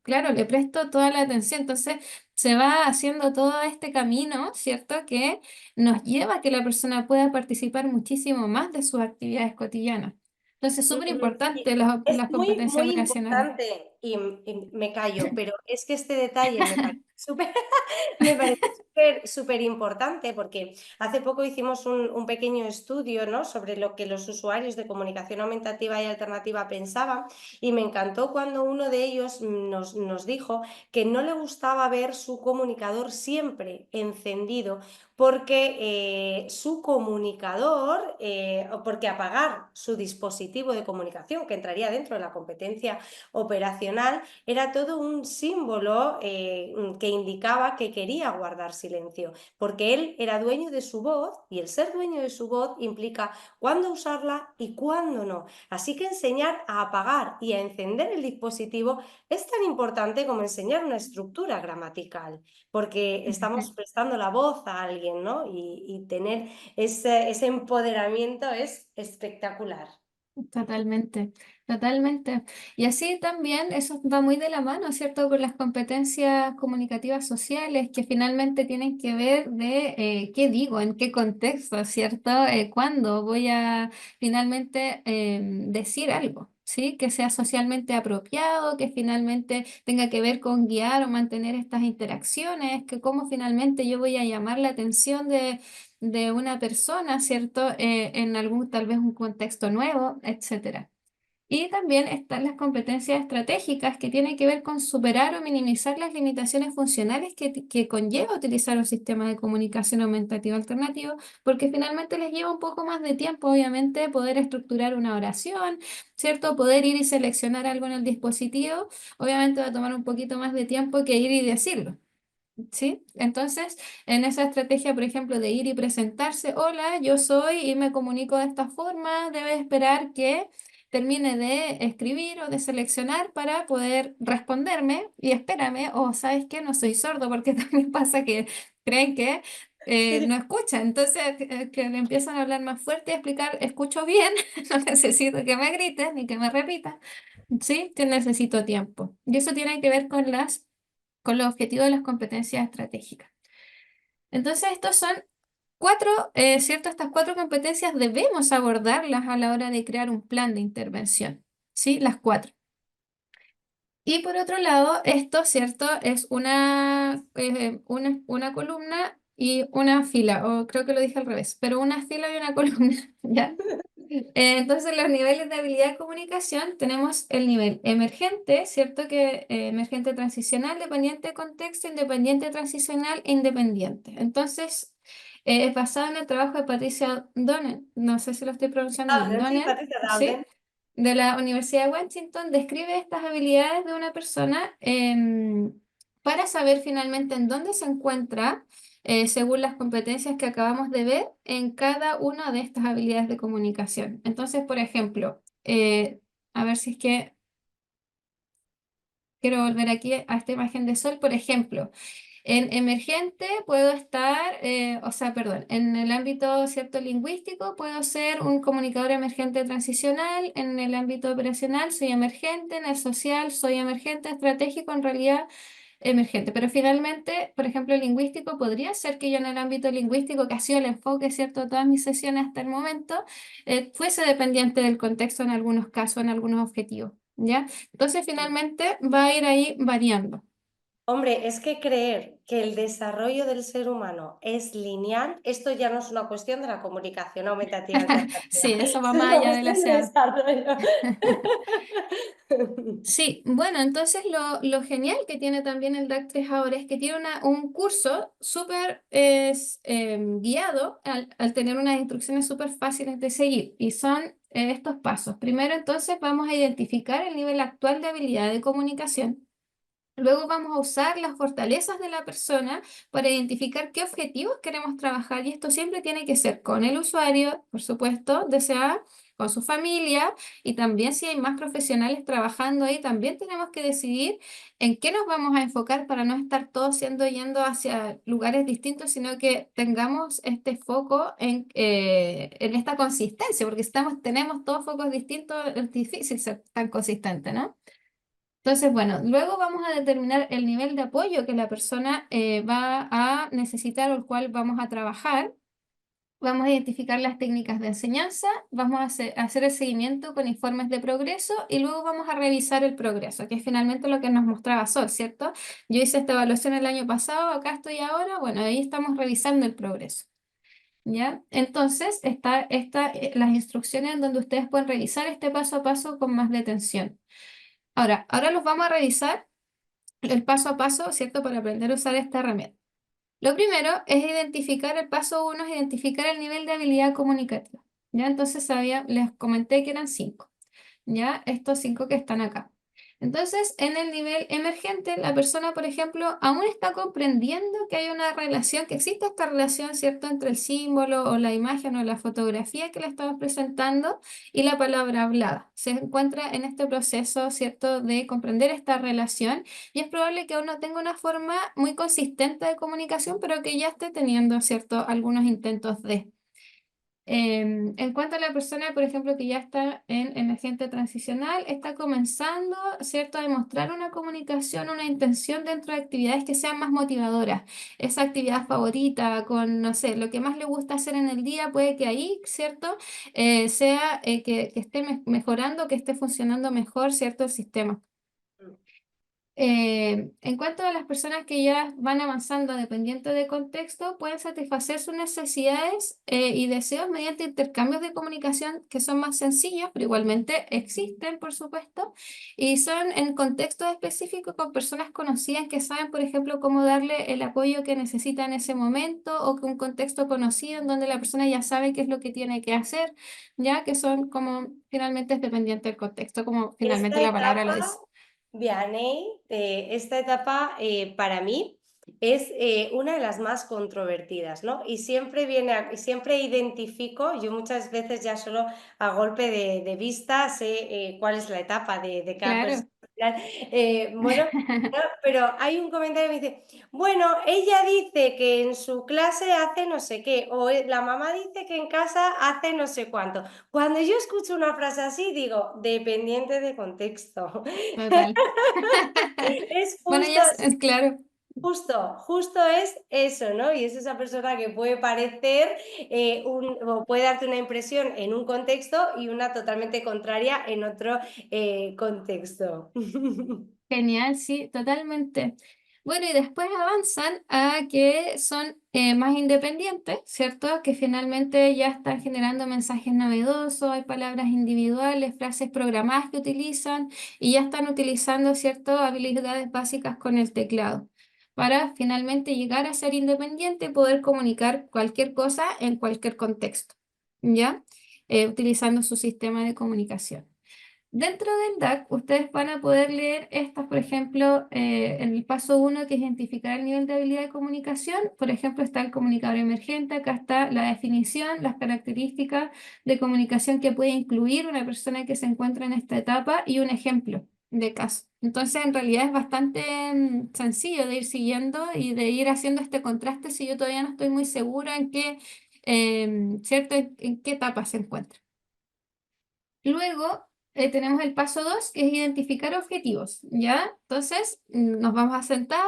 claro, le presto toda la atención, entonces se va haciendo todo este camino, ¿cierto?, que nos lleva a que la persona pueda participar muchísimo más de sus actividades cotidianas. Entonces, súper Ujú. Y importante es las muy, competencias muy operacionales. importante y me callo, pero es que este detalle me parece súper me parece súper importante porque hace poco hicimos un pequeño estudio, ¿no?, sobre lo que los usuarios de comunicación aumentativa y alternativa pensaban y me encantó cuando uno de ellos nos dijo que no le gustaba ver su comunicador siempre encendido porque su comunicador, o porque apagar su dispositivo de comunicación, que entraría dentro de la competencia operacional, era todo un símbolo que que indicaba que quería guardar silencio, porque él era dueño de su voz y el ser dueño de su voz implica cuándo usarla y cuándo no. Así que enseñar a apagar y a encender el dispositivo es tan importante como enseñar una estructura gramatical, porque estamos prestando la voz a alguien, ¿no? Y tener ese empoderamiento es espectacular. Totalmente, totalmente. Y así también eso va muy de la mano, ¿cierto? Con las competencias comunicativas sociales que finalmente tienen que ver de qué digo, en qué contexto, ¿cierto? Cuándo voy a finalmente decir algo, ¿sí? Que sea socialmente apropiado, que finalmente tenga que ver con guiar o mantener estas interacciones, que cómo finalmente yo voy a llamar la atención de una persona, ¿cierto? En algún, tal vez un contexto nuevo, etcétera. Y también están las competencias estratégicas que tienen que ver con superar o minimizar las limitaciones funcionales que conlleva utilizar un sistema de comunicación aumentativa alternativo, porque finalmente les lleva un poco más de tiempo, obviamente, poder estructurar una oración, ¿cierto? Poder ir y seleccionar algo en el dispositivo, obviamente va a tomar un poquito más de tiempo que ir y decirlo. ¿Sí? Entonces, en esa estrategia, por ejemplo, de ir y presentarse, hola, yo soy y me comunico de esta forma, debe esperar que termine de escribir o de seleccionar para poder responderme y espérame, o sabes que no soy sordo, porque también pasa que creen que no escuchan, entonces que le empiezan a hablar más fuerte y a explicar, escucho bien, no necesito que me grites ni que me repitas, ¿sí? Que necesito tiempo. Y eso tiene que ver con los objetivos de las competencias estratégicas. Entonces, estos son cuatro, ¿cierto? Estas cuatro competencias debemos abordarlas a la hora de crear un plan de intervención, ¿sí? Las cuatro. Y por otro lado, esto, ¿cierto? Es una columna y una fila, o creo que lo dije al revés, pero una fila y una columna, ¿ya? Entonces, los niveles de habilidad de comunicación tenemos el nivel emergente, ¿cierto? Que emergente transicional, dependiente de contexto, independiente transicional e independiente. Entonces, es basado en el trabajo de Patricia Donen, no sé si lo estoy pronunciando bien, Dalden, sí, Donen, Patricia ¿sí? Dalden. De la Universidad de Washington, describe estas habilidades de una persona para saber finalmente en dónde se encuentra según las competencias que acabamos de ver en cada una de estas habilidades de comunicación. Entonces, por ejemplo, a ver si es que quiero volver aquí a esta imagen de sol, por ejemplo. En emergente puedo estar, o sea, perdón, en el ámbito cierto lingüístico puedo ser un comunicador emergente transicional, en el ámbito operacional soy emergente, en el social soy emergente, estratégico en realidad emergente, pero finalmente, por ejemplo, el lingüístico podría ser que yo en el ámbito lingüístico, que ha sido el enfoque, ¿cierto?, de todas mis sesiones hasta el momento, fuese dependiente del contexto en algunos casos, en algunos objetivos, ¿ya? Entonces, finalmente va a ir ahí variando. Hombre, es que creer que el desarrollo del ser humano es lineal, esto ya no es una cuestión de la comunicación aumentativa Sí, alternativa, eso va es más una allá de la cuestión de SEA. desarrollo. Sí, bueno, entonces lo genial que tiene también el DAC 3 ahora es que tiene un curso súper guiado al tener unas instrucciones súper fáciles de seguir y son estos pasos. Primero, entonces, vamos a identificar el nivel actual de habilidad de comunicación. Luego vamos a usar las fortalezas de la persona para identificar qué objetivos queremos trabajar y esto siempre tiene que ser con el usuario, por supuesto, desea con su familia y también si hay más profesionales trabajando ahí, también tenemos que decidir en qué nos vamos a enfocar para no estar todos yendo hacia lugares distintos, sino que tengamos este foco en esta consistencia, porque si tenemos todos focos distintos, es difícil ser tan consistente, ¿no? Entonces, bueno, luego vamos a determinar el nivel de apoyo que la persona va a necesitar o el cual vamos a trabajar. Vamos a identificar las técnicas de enseñanza, vamos a hacer el seguimiento con informes de progreso y luego vamos a revisar el progreso, que es finalmente lo que nos mostraba Sol, ¿cierto? Yo hice esta evaluación el año pasado, acá estoy ahora, bueno, ahí estamos revisando el progreso, ¿ya? Entonces, las instrucciones en donde ustedes pueden revisar este paso a paso con más detención. Ahora los vamos a revisar el paso a paso, ¿cierto? Para aprender a usar esta herramienta. Lo primero es identificar, el paso uno es identificar el nivel de habilidad comunicativa. ¿Ya? Entonces les comenté que eran cinco. ¿Ya? Estos cinco que están acá. Entonces, en el nivel emergente, la persona, por ejemplo, aún está comprendiendo que hay una relación, que existe esta relación, ¿cierto?, entre el símbolo o la imagen o la fotografía que le estamos presentando y la palabra hablada. Se encuentra en este proceso, ¿cierto?, de comprender esta relación y es probable que aún no tenga una forma muy consistente de comunicación, pero que ya esté teniendo, ¿cierto?, algunos intentos de. En cuanto a la persona, por ejemplo, que ya está en emergente transicional, está comenzando, ¿cierto?, a demostrar una comunicación, una intención dentro de actividades que sean más motivadoras. Esa actividad favorita, con, no sé, lo que más le gusta hacer en el día, puede que ahí, ¿cierto?, sea que esté mejorando, que esté funcionando mejor, ¿cierto?, el sistema. En cuanto a las personas que ya van avanzando dependiente de contexto, pueden satisfacer sus necesidades y deseos mediante intercambios de comunicación que son más sencillos, pero igualmente existen, por supuesto, y son en contextos específicos con personas conocidas que saben, por ejemplo, cómo darle el apoyo que necesita en ese momento o con un contexto conocido en donde la persona ya sabe qué es lo que tiene que hacer, ya que son como finalmente es dependiente del contexto, como finalmente Esta la palabra lo etapa, dice. Vianney, esta etapa para mí es una de las más controvertidas, ¿no? Y siempre siempre identifico, yo muchas veces ya solo a golpe de vista sé cuál es la etapa de cada persona. Claro. Bueno, no, pero hay un comentario que me dice, bueno, ella dice que en su clase hace no sé qué, o la mamá dice que en casa hace no sé cuánto. Cuando yo escucho una frase así, digo, dependiente de contexto. Total. Es Bueno, justo, ya es claro, justo es eso, ¿no? Y es esa persona que puede parecer o puede darte una impresión en un contexto y una totalmente contraria en otro contexto. genial, sí, totalmente. Bueno, y después avanzan a que son más independientes, ¿cierto? Que finalmente ya están generando mensajes novedosos, hay palabras individuales, frases programadas que utilizan y ya están utilizando, ¿cierto?, habilidades básicas con el teclado para finalmente llegar a ser independiente y poder comunicar cualquier cosa en cualquier contexto, ¿ya? Utilizando su sistema de comunicación. Dentro del DAC, ustedes van a poder leer estas, por ejemplo, en el paso uno, que es identificar el nivel de habilidad de comunicación. Por ejemplo, está el comunicador emergente, acá está la definición, las características de comunicación que puede incluir una persona que se encuentra en esta etapa y un ejemplo de caso. Entonces, en realidad es bastante sencillo de ir siguiendo y de ir haciendo este contraste si yo todavía no estoy muy segura en qué, ¿cierto? En qué etapa se encuentra. Luego tenemos el paso 2, que es identificar objetivos, ¿ya? Entonces nos vamos a sentar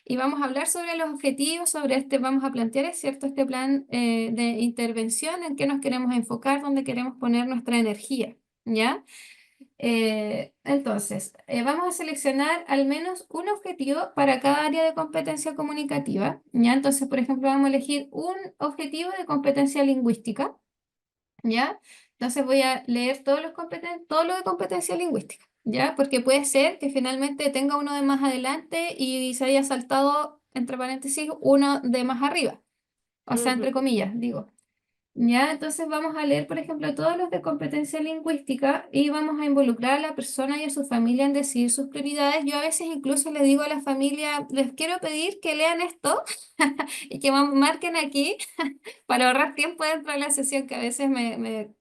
y vamos a hablar sobre los objetivos, sobre este, vamos a plantear, ¿es cierto?, este plan de intervención, en qué nos queremos enfocar, dónde queremos poner nuestra energía, ¿ya? Entonces, vamos a seleccionar al menos un objetivo para cada área de competencia comunicativa, ¿ya? Entonces, por ejemplo, vamos a elegir un objetivo de competencia lingüística. ¿Ya? Entonces voy a leer todo lo de competencia lingüística, ¿ya? Porque puede ser que finalmente tenga uno de más adelante y se haya saltado, entre paréntesis, uno de más arriba, o sea, entre Ujú. comillas, digo. ¿Ya? Entonces vamos a leer, por ejemplo, todos los de competencia lingüística y vamos a involucrar a la persona y a su familia en decidir sus prioridades. Yo a veces incluso les digo a la familia, les quiero pedir que lean esto y que marquen aquí para ahorrar tiempo dentro de la sesión, que a veces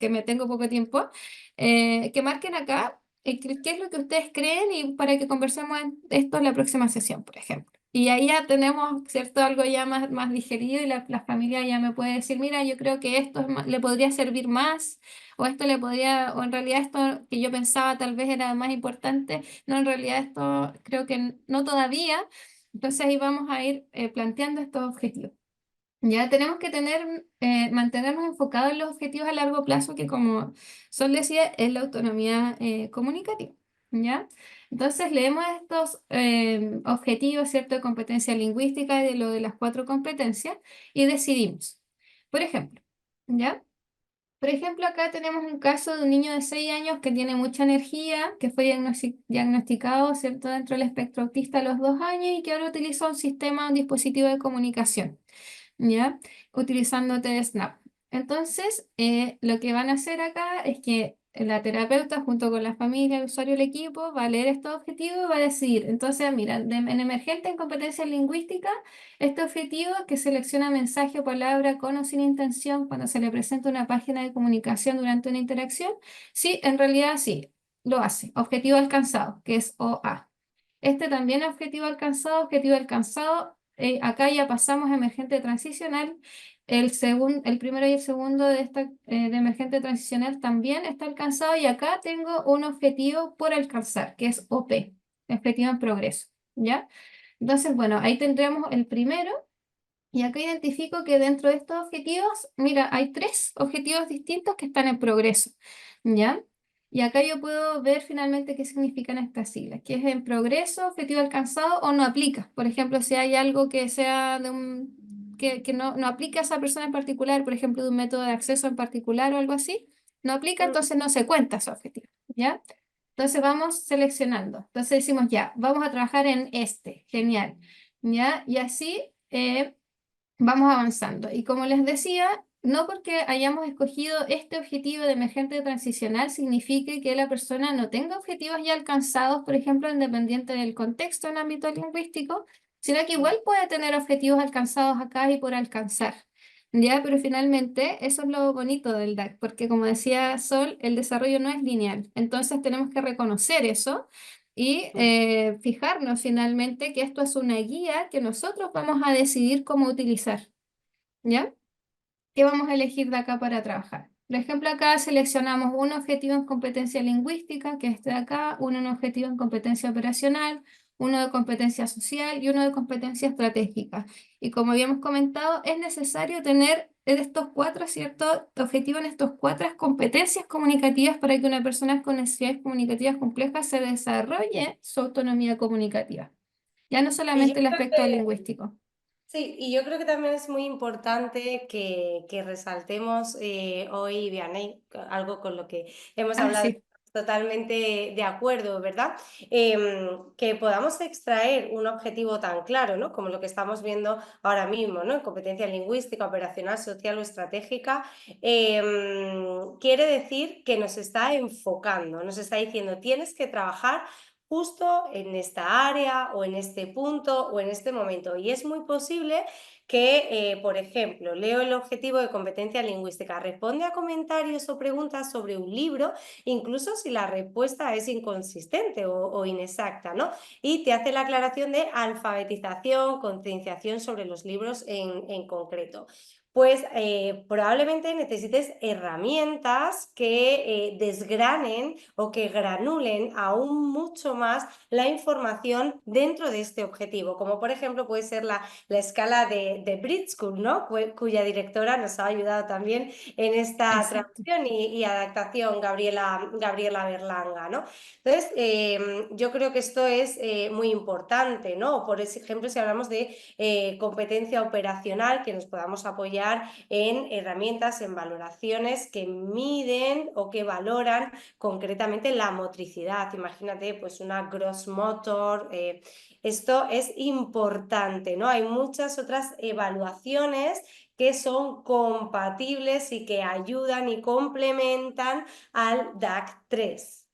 que me tengo poco tiempo, que marquen acá qué es lo que ustedes creen y para que conversemos esto en la próxima sesión, por ejemplo. Y ahí ya tenemos, ¿cierto?, algo ya más digerido y la familia ya me puede decir, mira, yo creo que esto le podría servir más, o esto le podría, o en realidad esto que yo pensaba tal vez era más importante, no, en realidad esto creo que no todavía. Entonces ahí vamos a ir planteando estos objetivos. Ya tenemos que mantenernos enfocados en los objetivos a largo plazo, que como Sol decía, es la autonomía comunicativa. ¿Ya? Entonces leemos estos objetivos, ¿cierto?, de competencia lingüística y de lo de las cuatro competencias y decidimos. Por ejemplo, ¿ya? Por ejemplo, acá tenemos un caso de un niño de 6 años que tiene mucha energía, que fue diagnosticado, ¿cierto?, dentro del espectro autista a los 2 años y que ahora utiliza un dispositivo de comunicación. ¿Ya? Utilizando Snap. Entonces, lo que van a hacer acá es que la terapeuta junto con la familia, el usuario, el equipo, va a leer estos objetivos y va a decidir. Entonces, mira, en emergente en competencias lingüísticas, este objetivo que selecciona mensaje o palabra con o sin intención cuando se le presenta una página de comunicación durante una interacción, sí, en realidad sí, lo hace. Objetivo alcanzado, que es OA. Este también objetivo alcanzado, objetivo alcanzado. Acá ya pasamos a emergente transicional. El primero y el segundo de esta de emergente transicional también está alcanzado y acá tengo un objetivo por alcanzar, que es OP, objetivo en progreso, ¿ya? Entonces, bueno, ahí tendríamos el primero y acá identifico que dentro de estos objetivos, mira, hay tres objetivos distintos que están en progreso, ¿ya? Y acá yo puedo ver finalmente qué significan estas siglas, que es en progreso, objetivo alcanzado o no aplica. Por ejemplo, si hay algo que sea de que no aplica a esa persona en particular, por ejemplo, de un método de acceso en particular o algo así, no aplica, Mm. entonces no se cuenta ese objetivo, ¿ya? Entonces vamos seleccionando. Entonces decimos, ya, vamos a trabajar en este, genial, ¿ya? Y así... vamos avanzando. Y como les decía, no porque hayamos escogido este objetivo de emergente transicional signifique que la persona no tenga objetivos ya alcanzados, por ejemplo, independiente del contexto en ámbito lingüístico, sino que igual puede tener objetivos alcanzados acá y por alcanzar. Ya, pero finalmente eso es lo bonito del DAC, porque como decía Sol, el desarrollo no es lineal. Entonces tenemos que reconocer eso y fijarnos finalmente que esto es una guía que nosotros vamos a decidir cómo utilizar, ¿ya? ¿Qué vamos a elegir de acá para trabajar? Por ejemplo, acá seleccionamos un objetivo en competencia lingüística, que es este de acá, uno en objetivo en competencia operacional, uno de competencia social y uno de competencia estratégica. Y como habíamos comentado, es necesario tener en estos cuatro, ¿cierto? Objetivo en estos cuatro competencias comunicativas para que una persona con necesidades comunicativas complejas se desarrolle su autonomía comunicativa. Ya no Y yo solamente el creo aspecto que lingüístico. Sí, y yo creo que también es muy importante que resaltemos hoy, Vianney, algo con lo que hemos Ah, hablado sí. totalmente de acuerdo, ¿verdad? Que podamos extraer un objetivo tan claro, ¿no? Como lo que estamos viendo ahora mismo, ¿no? En competencia lingüística, operacional, social o estratégica, quiere decir que nos está enfocando, nos está diciendo, tienes que trabajar justo en esta área o en este punto o en este momento. Y es muy posible que, por ejemplo, leo el objetivo de competencia lingüística, responde a comentarios o preguntas sobre un libro, incluso si la respuesta es inconsistente o inexacta, ¿no? Y te hace la aclaración de alfabetización, concienciación sobre los libros en concreto. Pues probablemente necesites herramientas que desgranen o que granulen aún mucho más la información dentro de este objetivo, como por ejemplo puede ser la escala de Brit School, ¿no? Cuya directora nos ha ayudado también en esta Exacto. traducción y adaptación, Gabriela Berlanga, ¿no? Entonces, yo creo que esto es muy importante, ¿no? Por ejemplo, si hablamos de competencia operacional, que nos podamos apoyar en herramientas, en valoraciones que miden o que valoran concretamente la motricidad. Imagínate, pues una gross motor. Esto es importante, ¿no? Hay muchas otras evaluaciones que son compatibles y que ayudan y complementan al DAC 3.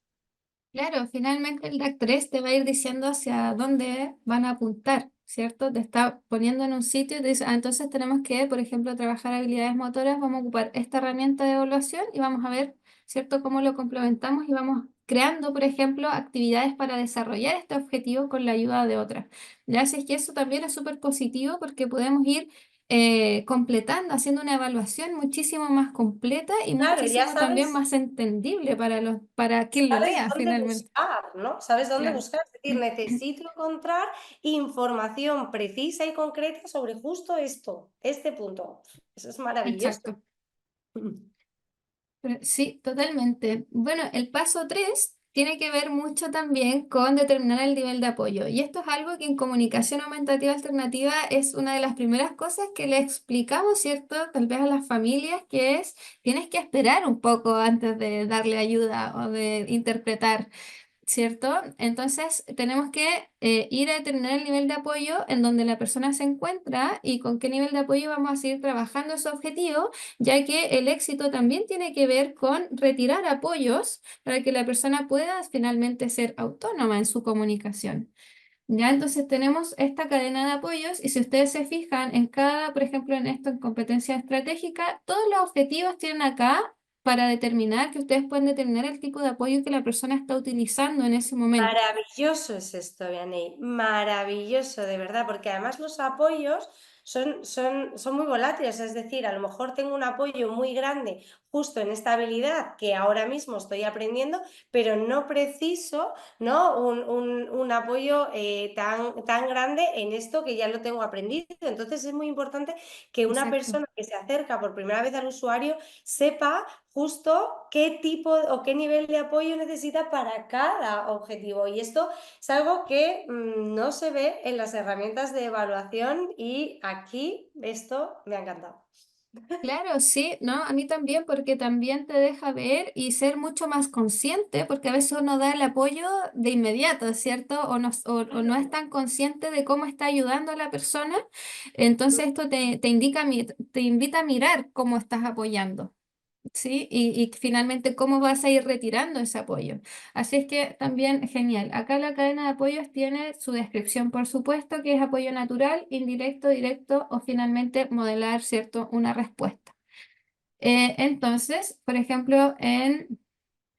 Claro, finalmente el DAC 3 te va a ir diciendo hacia dónde van a apuntar, ¿cierto? Te está poniendo en un sitio y te dice, ah, entonces tenemos que, por ejemplo, trabajar habilidades motoras, vamos a ocupar esta herramienta de evaluación y vamos a ver, ¿cierto?, cómo lo complementamos y vamos creando, por ejemplo, actividades para desarrollar este objetivo con la ayuda de otras. Ya así es que eso también es súper positivo porque podemos ir completando, haciendo una evaluación muchísimo más completa y Claro, ya muchísimo también sabes. más entendible para quien lo Sabes lea dónde finalmente. buscar, ¿no? Sabes dónde Claro. buscar. Es decir, necesito encontrar información precisa y concreta sobre justo esto, este punto. Eso es maravilloso. Exacto. Sí, totalmente. Bueno, el paso 3 tiene que ver mucho también con determinar el nivel de apoyo. Y esto es algo que en comunicación aumentativa alternativa es una de las primeras cosas que le explicamos, ¿cierto? Tal vez a las familias, que es, tienes que esperar un poco antes de darle ayuda o de interpretar. ¿cierto? Entonces tenemos que ir a determinar el nivel de apoyo en donde la persona se encuentra y con qué nivel de apoyo vamos a seguir trabajando ese objetivo, ya que el éxito también tiene que ver con retirar apoyos para que la persona pueda finalmente ser autónoma en su comunicación. Ya, entonces tenemos esta cadena de apoyos y si ustedes se fijan en cada, por ejemplo, en esto, en competencia estratégica, todos los objetivos tienen acá para determinar que ustedes pueden determinar el tipo de apoyo que la persona está utilizando en ese momento. Maravilloso es esto, Vianney, maravilloso, de verdad, porque además los apoyos son muy volátiles, es decir, a lo mejor tengo un apoyo muy grande justo en esta habilidad que ahora mismo estoy aprendiendo, pero no preciso, ¿no? un apoyo tan grande en esto que ya lo tengo aprendido. Entonces es muy importante que una Exacto. persona que se acerca por primera vez al usuario sepa justo qué tipo o qué nivel de apoyo necesita para cada objetivo. Y esto es algo que no se ve en las herramientas de evaluación y aquí esto me ha encantado. Claro, sí, ¿no? A mí también, porque también te deja ver y ser mucho más consciente, porque a veces uno da el apoyo de inmediato, ¿cierto? O no es tan consciente de cómo está ayudando a la persona. Entonces esto te indica, te invita a mirar cómo estás apoyando. ¿Sí? Y finalmente cómo vas a ir retirando ese apoyo. Así es que también genial. Acá la cadena de apoyos tiene su descripción, por supuesto, que es apoyo natural, indirecto, directo o finalmente modelar, ¿cierto? Una respuesta. Entonces, por ejemplo, en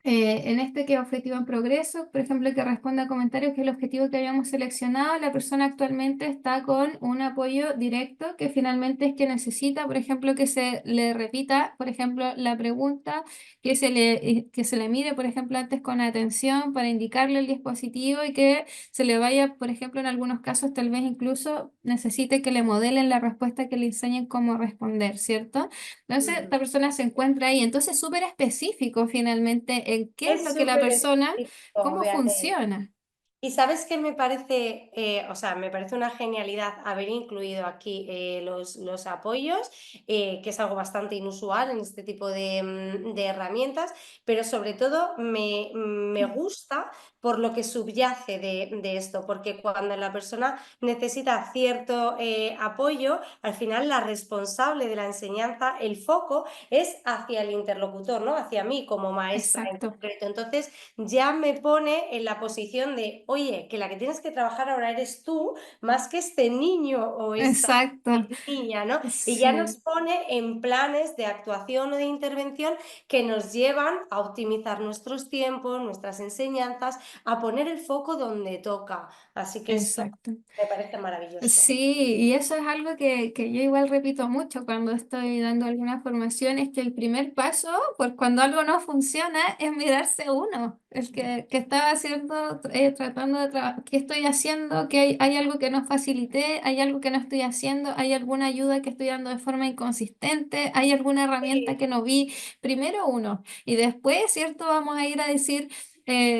este que es objetivo en progreso, por ejemplo, que responde a comentarios, que es el objetivo que habíamos seleccionado, la persona actualmente está con un apoyo directo que finalmente es que necesita, por ejemplo, que se le repita, por ejemplo, la pregunta, que se le mire, por ejemplo, antes con atención para indicarle el dispositivo y que se le vaya, por ejemplo, en algunos casos, tal vez incluso necesite que le modelen la respuesta, que le enseñen cómo responder, ¿cierto? Entonces, Ujú. esta persona se encuentra ahí. Entonces, súper específico finalmente en qué es Es lo que la súper persona, específico, cómo Beatriz. funciona. Y sabes que me parece, o sea, me parece una genialidad haber incluido aquí los apoyos, que es algo bastante inusual en este tipo de herramientas, pero sobre todo me gusta por lo que subyace de esto, porque cuando la persona necesita cierto apoyo, al final la responsable de la enseñanza, el foco es hacia el interlocutor, ¿no? Hacia mí como maestra en Exacto, concreto. Entonces, ya me pone en la posición de, oye, que la que tienes que trabajar ahora eres tú, más que este niño o esta exacto. niña, ¿no? Y ya nos Sí, pone en planes de actuación o de intervención que nos llevan a optimizar nuestros tiempos, nuestras enseñanzas, a poner el foco donde toca. Así que esto exacto. me parece maravilloso. Sí, y eso es algo que yo igual repito mucho cuando estoy dando alguna formación, es que el primer paso, pues cuando algo no funciona, es mirarse uno, el que estaba haciendo, tratando de trabajar, qué estoy haciendo, que hay algo que no facilité, hay algo que no estoy haciendo, hay alguna ayuda que estoy dando de forma inconsistente, hay alguna herramienta Sí. que no vi. Primero uno, y después, ¿cierto? Vamos a ir a decir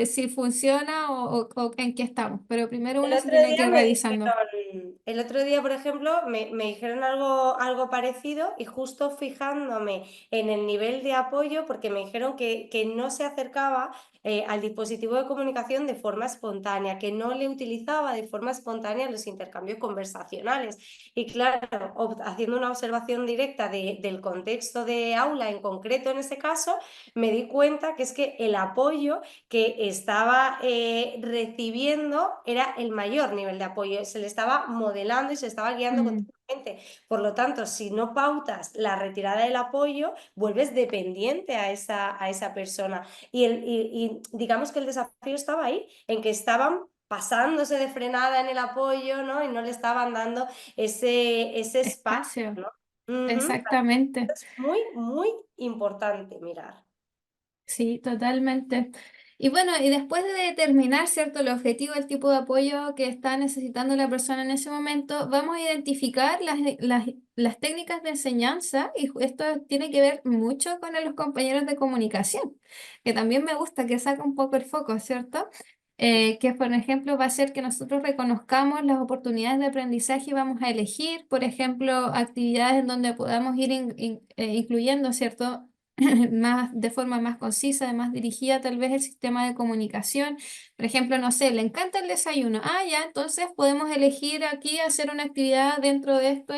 si funciona o en qué estamos, pero primero El uno se otro tiene que día ir me revisando. dijeron, el otro día, por ejemplo, me dijeron algo parecido y justo fijándome en el nivel de apoyo, porque me dijeron que no se acercaba al dispositivo de comunicación de forma espontánea, que no le utilizaba de forma espontánea los intercambios conversacionales. Y claro, haciendo una observación directa del contexto de aula en concreto en ese caso, me di cuenta que es que el apoyo que estaba recibiendo era el mayor nivel de apoyo, se le estaba modelando y se estaba guiando Mm, continuamente. Por lo tanto, si no pautas la retirada del apoyo, vuelves dependiente a esa persona. Y digamos que el desafío estaba ahí, en que estaban pasándose de frenada en el apoyo, ¿no? Y no le estaban dando ese espacio, espacio, ¿no? Ujú. exactamente. Es muy, muy importante mirar. Sí, totalmente. Y bueno, y después de determinar, ¿cierto?, el objetivo, el tipo de apoyo que está necesitando la persona en ese momento, vamos a identificar las técnicas de enseñanza, y esto tiene que ver mucho con los compañeros de comunicación, que también me gusta que saca un poco el foco, ¿cierto? Que por ejemplo va a ser que nosotros reconozcamos las oportunidades de aprendizaje y vamos a elegir, por ejemplo, actividades en donde podamos ir incluyendo, ¿cierto? más, de forma más concisa, más dirigida tal vez el sistema de comunicación. Por ejemplo, no sé, le encanta el desayuno. Ah, ya, entonces podemos elegir aquí hacer una actividad dentro de esto,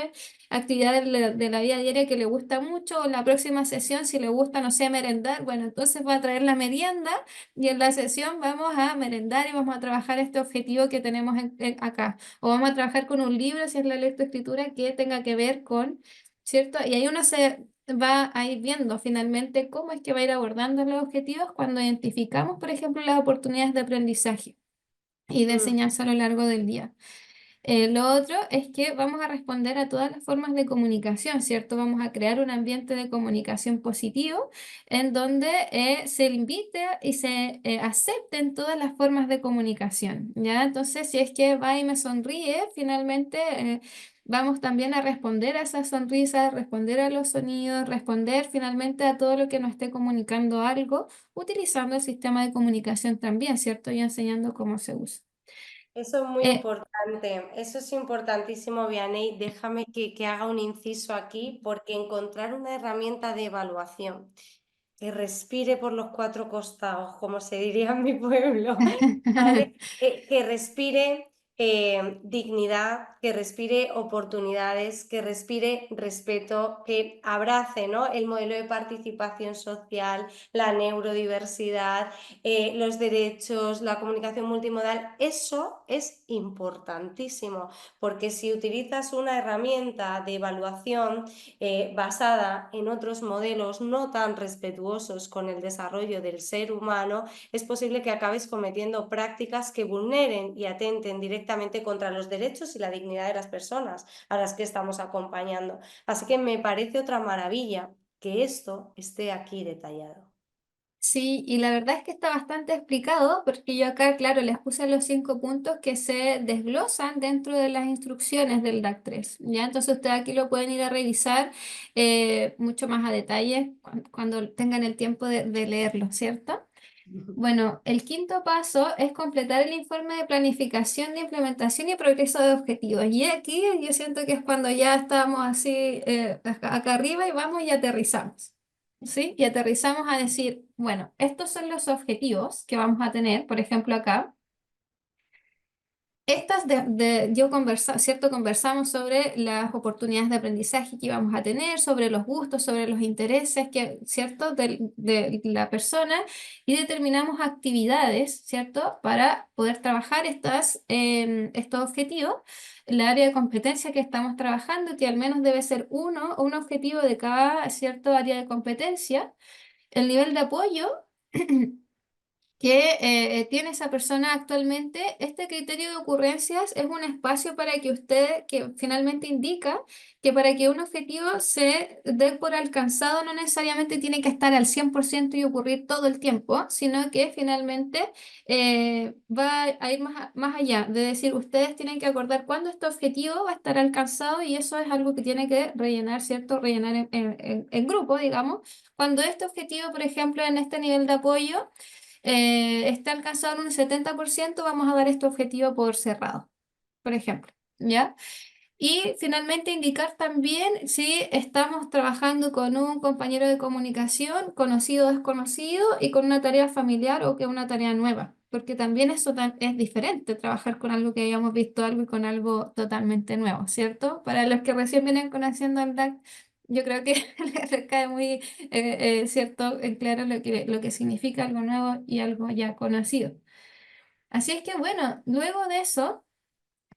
actividad de la vida diaria que le gusta mucho, o la próxima sesión, si le gusta, no sé, merendar, bueno, entonces va a traer la merienda y en la sesión vamos a merendar y vamos a trabajar este objetivo que tenemos acá. O vamos a trabajar con un libro, si es la lectoescritura, que tenga que ver con, ¿cierto? Y ahí uno se va a ir viendo finalmente cómo es que va a ir abordando los objetivos cuando identificamos, por ejemplo, las oportunidades de aprendizaje y de Mm. enseñanza a lo largo del día. Lo otro es que vamos a responder a todas las formas de comunicación, ¿cierto? Vamos a crear un ambiente de comunicación positivo en donde se invite y se acepten todas las formas de comunicación, ¿ya? Entonces, si es que va y me sonríe, finalmente vamos también a responder a esa sonrisa, responder a los sonidos, responder finalmente a todo lo que nos esté comunicando algo, utilizando el sistema de comunicación también, ¿cierto? Y enseñando cómo se usa. Eso es muy Eh, importante, eso es importantísimo, Vianney. Déjame que haga un inciso aquí, porque encontrar una herramienta de evaluación que respire por los cuatro costados, como se diría en mi pueblo, ¿vale? Que respire dignidad, que respire oportunidades, que respire respeto, que abrace, ¿no? El modelo de participación social, la neurodiversidad, los derechos, la comunicación multimodal. Eso es importantísimo, porque si utilizas una herramienta de evaluación basada en otros modelos no tan respetuosos con el desarrollo del ser humano, es posible que acabes cometiendo prácticas que vulneren y atenten directamente contra los derechos y la dignidad de las personas a las que estamos acompañando. Así que me parece otra maravilla que esto esté aquí detallado. Sí, y la verdad es que está bastante explicado porque yo acá, claro, les puse los 5 puntos que se desglosan dentro de las instrucciones del DAC 3, ¿ya? Entonces ustedes aquí lo pueden ir a revisar mucho más a detalle cuando tengan el tiempo de leerlo, ¿cierto? Bueno, el quinto paso es completar el informe de planificación de implementación y progreso de objetivos. Y aquí yo siento que es cuando ya estamos así acá arriba y vamos y aterrizamos. ¿Sí? Y aterrizamos a decir, bueno, estos son los objetivos que vamos a tener, por ejemplo, acá. Estas yo ¿cierto? Conversamos sobre las oportunidades de aprendizaje que íbamos a tener, sobre los gustos, sobre los intereses ¿cierto? De la persona y determinamos actividades, ¿cierto? Para poder trabajar estos objetivos. El área de competencia que estamos trabajando, que al menos debe ser un objetivo de cada cierto área de competencia. El nivel de apoyo que tiene esa persona actualmente, este criterio de ocurrencias es un espacio para que usted, que finalmente indica que para que un objetivo se dé por alcanzado no necesariamente tiene que estar al 100% y ocurrir todo el tiempo, sino que finalmente va a ir más allá, de decir, ustedes tienen que acordar cuándo este objetivo va a estar alcanzado y eso es algo que tiene que rellenar, ¿cierto? Rellenar en grupo, digamos. Cuando este objetivo, por ejemplo, en este nivel de apoyo, está alcanzado en un 70%, vamos a dar este objetivo por cerrado, por ejemplo, ¿ya? Y finalmente indicar también si estamos trabajando con un compañero de comunicación, conocido o desconocido, y con una tarea familiar o que una tarea nueva, porque también eso es diferente, trabajar con algo que hayamos visto algo y con algo totalmente nuevo, ¿cierto? Para los que recién vienen conociendo al DAC, yo creo que les cae muy cierto, en claro lo que significa algo nuevo y algo ya conocido. Así es que bueno, luego de eso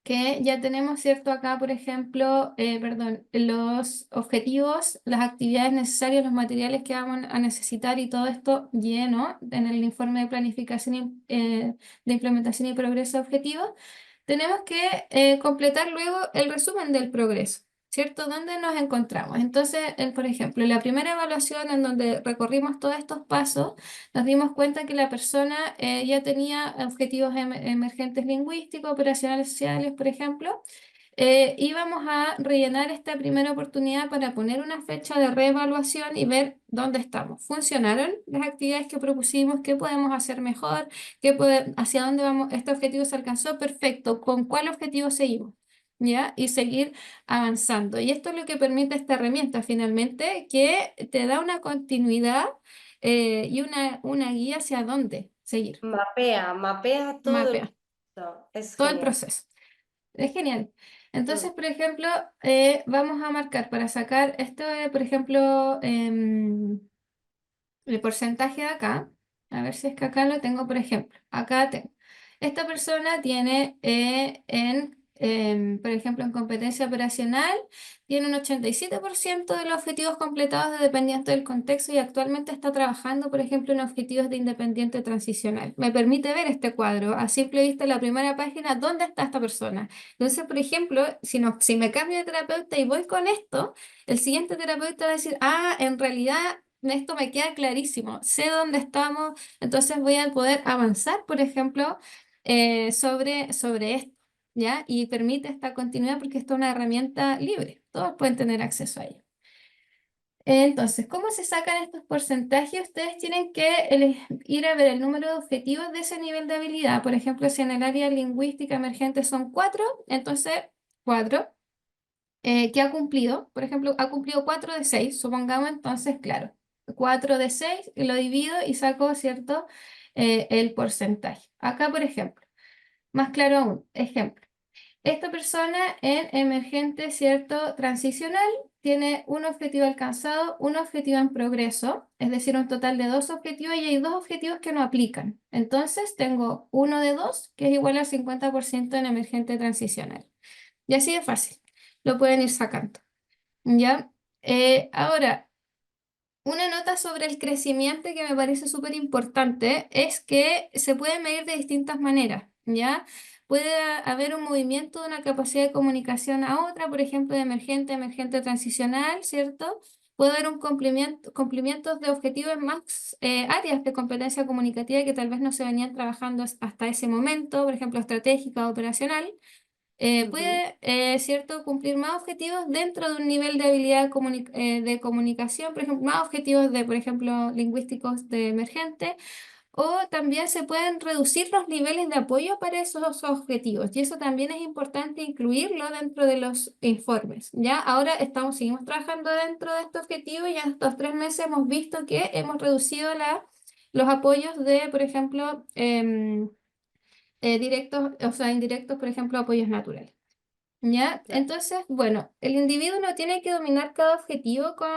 que ya tenemos, ¿cierto? Acá, por ejemplo, perdón, los objetivos, las actividades necesarias, los materiales que vamos a necesitar y todo esto lleno en el informe de planificación de implementación y progreso de objetivos. Tenemos que completar luego el resumen del progreso, ¿cierto? ¿Dónde nos encontramos? Entonces, por ejemplo, la primera evaluación en donde recorrimos todos estos pasos, nos dimos cuenta que la persona ya tenía objetivos emergentes lingüísticos, operacionales sociales, por ejemplo. Íbamos a rellenar esta primera oportunidad para poner una fecha de reevaluación y ver dónde estamos. ¿Funcionaron las actividades que propusimos? ¿Qué podemos hacer mejor? ¿Hacia dónde vamos? ¿Este objetivo se alcanzó? Perfecto. ¿Con cuál objetivo seguimos? ¿ya? Y seguir avanzando. Y esto es lo que permite esta herramienta finalmente, que te da una continuidad y una guía hacia dónde seguir. Mapea todo el Mapea proceso. Es todo el genial. proceso. Es genial. Mm, Entonces, por ejemplo, vamos a marcar para sacar esto, por ejemplo, el porcentaje de acá, a ver si es que acá lo tengo, por ejemplo, acá tengo. Esta persona tiene por ejemplo, en competencia operacional, tiene un 87% de los objetivos completados de dependiente del contexto y actualmente está trabajando, por ejemplo, en objetivos de independiente transicional. Me permite ver este cuadro a simple vista en la primera página, ¿dónde está esta persona? Entonces, por ejemplo, si me cambio de terapeuta y voy con esto, el siguiente terapeuta va a decir, ah, en realidad esto me queda clarísimo, sé dónde estamos, entonces voy a poder avanzar, por ejemplo, sobre esto, ¿ya? Y permite esta continuidad porque esto es una herramienta libre, todos pueden tener acceso a ella. Entonces, ¿cómo se sacan estos porcentajes? Ustedes tienen que ir a ver el número de objetivos de ese nivel de habilidad. Por ejemplo, si en el área lingüística emergente son 4, entonces 4 que ha cumplido, por ejemplo, ha cumplido 4 de 6 supongamos entonces, claro, 4 de 6 y lo divido y saco, ¿cierto? El porcentaje. Acá, por ejemplo, más claro aún, ejemplo, esta persona en emergente, ¿cierto? Transicional tiene un objetivo alcanzado, un objetivo en progreso, es decir, un total de 2 objetivos y hay 2 objetivos que no aplican. Entonces, tengo uno de 2 que es igual al 50% en emergente transicional. Y así de fácil, lo pueden ir sacando. ¿Ya? Ahora, una nota sobre el crecimiento que me parece súper importante es que se puede medir de distintas maneras, ¿ya? Puede haber un movimiento de una capacidad de comunicación a otra, por ejemplo, de emergente a emergente transicional, ¿cierto? Puede haber un cumplimiento de objetivos en más áreas de competencia comunicativa que tal vez no se venían trabajando hasta ese momento, por ejemplo, estratégica o operacional ujú. puede, ¿cierto?, cumplir más objetivos dentro de un nivel de habilidad de comunicación, por ejemplo, más objetivos de, por ejemplo, lingüísticos de emergente, o también se pueden reducir los niveles de apoyo para esos objetivos, y eso también es importante incluirlo dentro de los informes, ¿ya? Ahora seguimos trabajando dentro de este objetivo y en estos 3 meses hemos visto que hemos reducido los apoyos de, por ejemplo, directos, o sea, indirectos, por ejemplo, apoyos naturales. ¿Ya? Claro. Entonces, bueno, el individuo no tiene que dominar cada objetivo con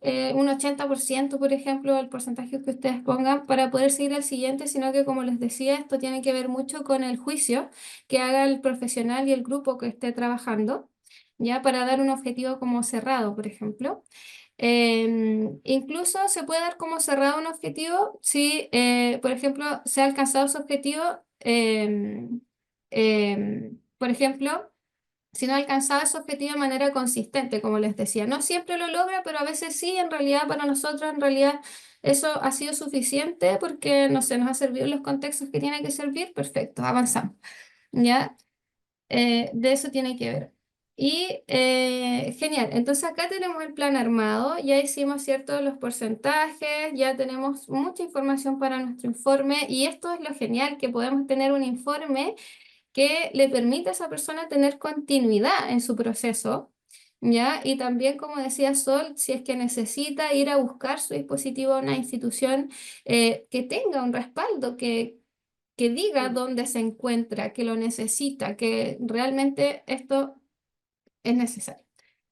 un 80%, por ejemplo, el porcentaje que ustedes pongan para poder seguir al siguiente, sino que, como les decía, esto tiene que ver mucho con el juicio que haga el profesional y el grupo que esté trabajando, ¿ya? Para dar un objetivo como cerrado, por ejemplo. Incluso se puede dar como cerrado un objetivo si, por ejemplo, se ha alcanzado su objetivo, por ejemplo, si no alcanzaba ese objetivo de manera consistente, como les decía. No siempre lo logra, pero a veces sí, en realidad para nosotros, en realidad eso ha sido suficiente porque, no sé, nos ha servido en los contextos que tiene que servir, perfecto, avanzamos, ¿ya? De eso tiene que ver. Y genial, entonces acá tenemos el plan armado, ya hicimos cierto los porcentajes, ya tenemos mucha información para nuestro informe y esto es lo genial, que podemos tener un informe que le permite a esa persona tener continuidad en su proceso, ¿ya? Y también, como decía Sol, si es que necesita ir a buscar su dispositivo a una institución que tenga un respaldo, que diga Mm. dónde se encuentra, que lo necesita, que realmente esto es necesario.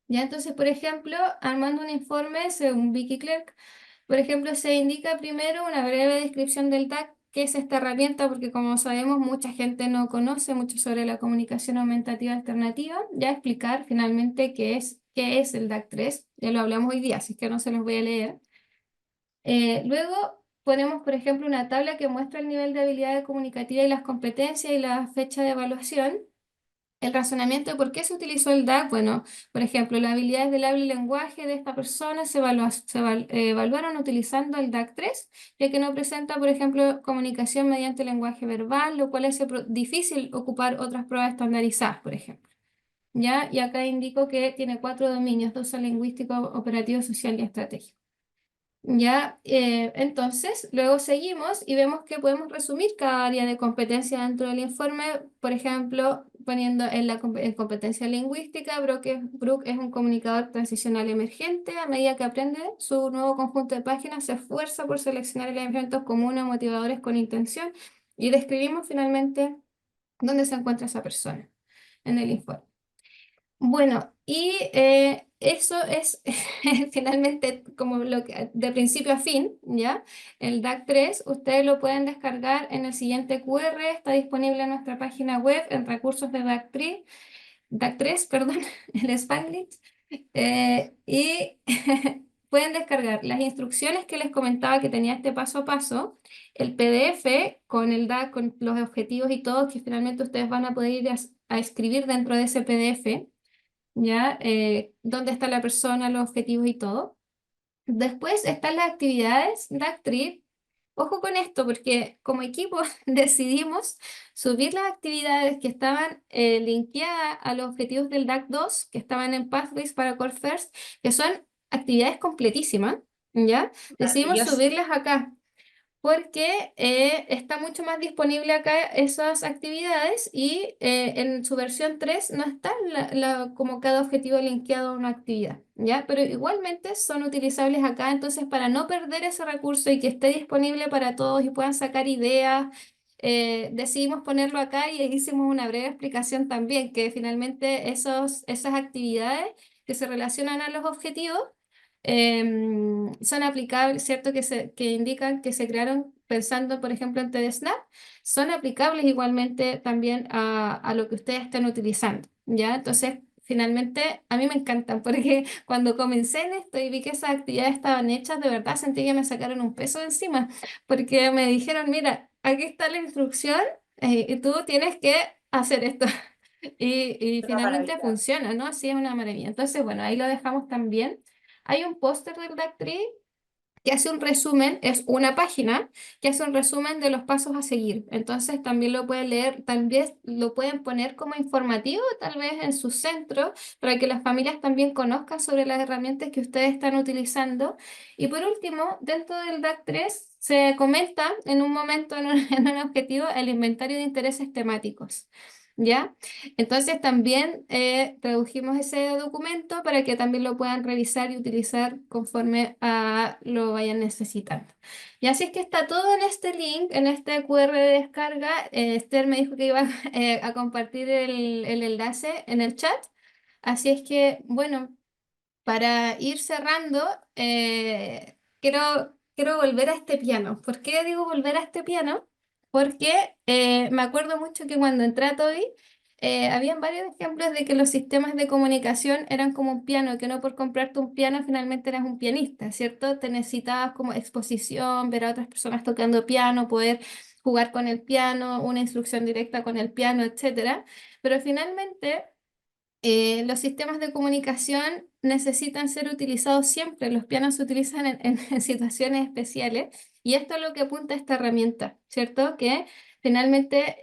Ya, entonces, por ejemplo, armando un informe según Vicky Clerk, por ejemplo, se indica primero una breve descripción del DAC, qué es esta herramienta, porque como sabemos, mucha gente no conoce mucho sobre la comunicación aumentativa alternativa. Ya explicar finalmente qué es el DAC 3, ya lo hablamos hoy día, así que no se los voy a leer. Luego ponemos, por ejemplo, una tabla que muestra el nivel de habilidad comunicativa y las competencias y la fecha de evaluación. El razonamiento de por qué se utilizó el DAC, bueno, por ejemplo, las habilidades del habla y lenguaje de esta persona se evaluaron utilizando el DAC 3, ya que no presenta, por ejemplo, comunicación mediante lenguaje verbal, lo cual hace difícil ocupar otras pruebas estandarizadas, por ejemplo. ¿Ya? Y acá indico que tiene 4 dominios, 2 son lingüístico, operativo, social y estratégico. Ya, entonces, luego seguimos y vemos que podemos resumir cada área de competencia dentro del informe, por ejemplo, poniendo en competencia lingüística, Brooke es un comunicador transicional emergente. A medida que aprende su nuevo conjunto de páginas, se esfuerza por seleccionar elementos comunes, motivadores con intención, y describimos finalmente dónde se encuentra esa persona en el informe. Bueno, y eso es finalmente como lo que, de principio a fin, ¿ya? El DAC 3 ustedes lo pueden descargar en el siguiente QR, está disponible en nuestra página web en recursos de DAC 3, perdón, el Spanglish. Y pueden descargar las instrucciones que les comentaba que tenía este paso a paso, el PDF con el DAC, con los objetivos y todo, que finalmente ustedes van a poder ir a escribir dentro de ese PDF. ¿Ya? Dónde está la persona, los objetivos y todo. Después están las actividades DAC Ojo con esto, porque como equipo decidimos subir las actividades que estaban linkeadas a los objetivos del DAC 2, que estaban en Pathways para Core First, que son actividades completísimas, ¿ya? Decidimos Maravilloso. subirlas acá porque está mucho más disponible acá esas actividades y en su versión 3 no está como cada objetivo linkeado a una actividad, ¿ya? Pero igualmente son utilizables acá, entonces para no perder ese recurso y que esté disponible para todos y puedan sacar ideas, decidimos ponerlo acá y hicimos una breve explicación también, que finalmente esas actividades que se relacionan a los objetivos son aplicables, ¿cierto? Que indican que se crearon pensando, por ejemplo, en TDSNAP, son aplicables igualmente también a lo que ustedes estén utilizando, ¿ya? Entonces, finalmente, a mí me encantan porque cuando comencé en esto y vi que esas actividades estaban hechas, de verdad sentí que me sacaron un peso de encima, porque me dijeron, mira, aquí está la instrucción y tú tienes que hacer esto. Y Una finalmente maravilla. funciona, ¿no? Así es una maravilla. Entonces, bueno, ahí lo dejamos también. Hay un póster del DAC 3 que hace un resumen, es una página que hace un resumen de los pasos a seguir. Entonces también lo pueden leer, también lo pueden poner como informativo, tal vez en su centro, para que las familias también conozcan sobre las herramientas que ustedes están utilizando. Y por último, dentro del DAC 3 se comenta en un momento, en un objetivo, el inventario de intereses temáticos. ¿Ya? Entonces también tradujimos ese documento para que también lo puedan revisar y utilizar conforme a lo vayan necesitando. Y así es que está todo en este link, en este QR de descarga. Esther me dijo que iba a compartir el enlace en el chat. Así es que, bueno, para ir cerrando, quiero volver a este piano. ¿Por qué digo volver a este piano? Porque me acuerdo mucho que cuando entré a Toby, habían varios ejemplos de que los sistemas de comunicación eran como un piano, que no por comprarte un piano finalmente eras un pianista, ¿cierto? Te necesitabas como exposición, ver a otras personas tocando piano, poder jugar con el piano, una instrucción directa con el piano, etcétera. Pero finalmente los sistemas de comunicación necesitan ser utilizados siempre. Los pianos se utilizan en situaciones especiales y esto es lo que apunta esta herramienta, ¿cierto? Que finalmente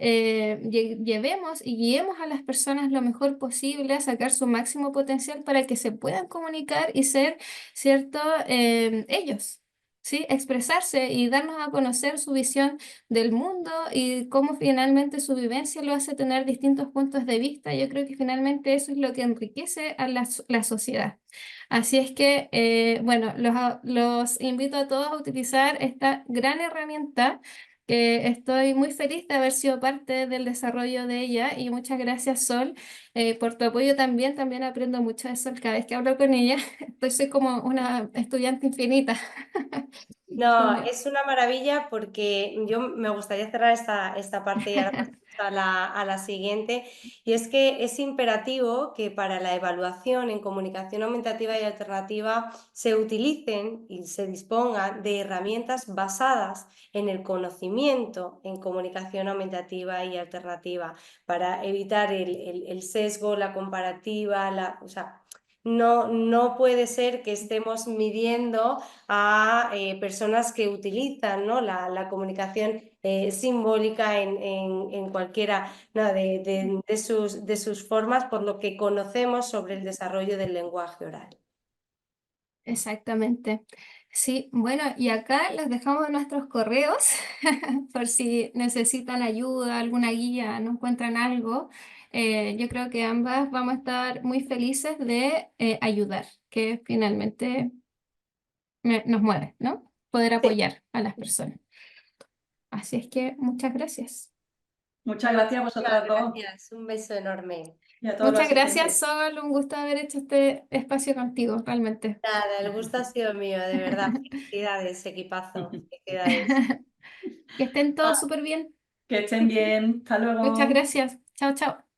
llevemos y guiemos a las personas lo mejor posible a sacar su máximo potencial para que se puedan comunicar y ser, ¿cierto? Ellos. ¿Sí? Expresarse y darnos a conocer su visión del mundo y cómo finalmente su vivencia lo hace tener distintos puntos de vista. Yo creo que finalmente eso es lo que enriquece a la sociedad. Así es que, bueno, los invito a todos a utilizar esta gran herramienta que estoy muy feliz de haber sido parte del desarrollo de ella y muchas gracias, Sol, por tu apoyo también. También aprendo mucho de Sol cada vez que hablo con ella. Soy como una estudiante infinita. No, es una maravilla porque yo me gustaría cerrar esta parte y ahora pasamos a la siguiente. Y es que es imperativo que para la evaluación en comunicación aumentativa y alternativa se utilicen y se dispongan de herramientas basadas en el conocimiento en comunicación aumentativa y alternativa para evitar el sesgo, la comparativa, o sea, no puede ser que estemos midiendo a personas que utilizan, ¿no? la comunicación simbólica en cualquiera, ¿no? de sus formas, por lo que conocemos sobre el desarrollo del lenguaje oral. Exactamente. Sí, bueno, y acá les dejamos nuestros correos por si necesitan ayuda, alguna guía, no encuentran algo. Yo creo que ambas vamos a estar muy felices de ayudar, que finalmente nos mueve, ¿no? Poder Sí, apoyar a las personas. Así es que muchas gracias. Muchas gracias a muchísimas vosotras dos gracias. Un beso enorme. y a todos los Muchas gracias, asistentes. Sol. Un gusto haber hecho este espacio contigo, realmente. Nada, el gusto ha sido mío, de verdad. Felicidades, equipazo. Felicidades. Que estén Ah, todos súper bien. que estén bien. Hasta Muchas luego. gracias. Chao, chao.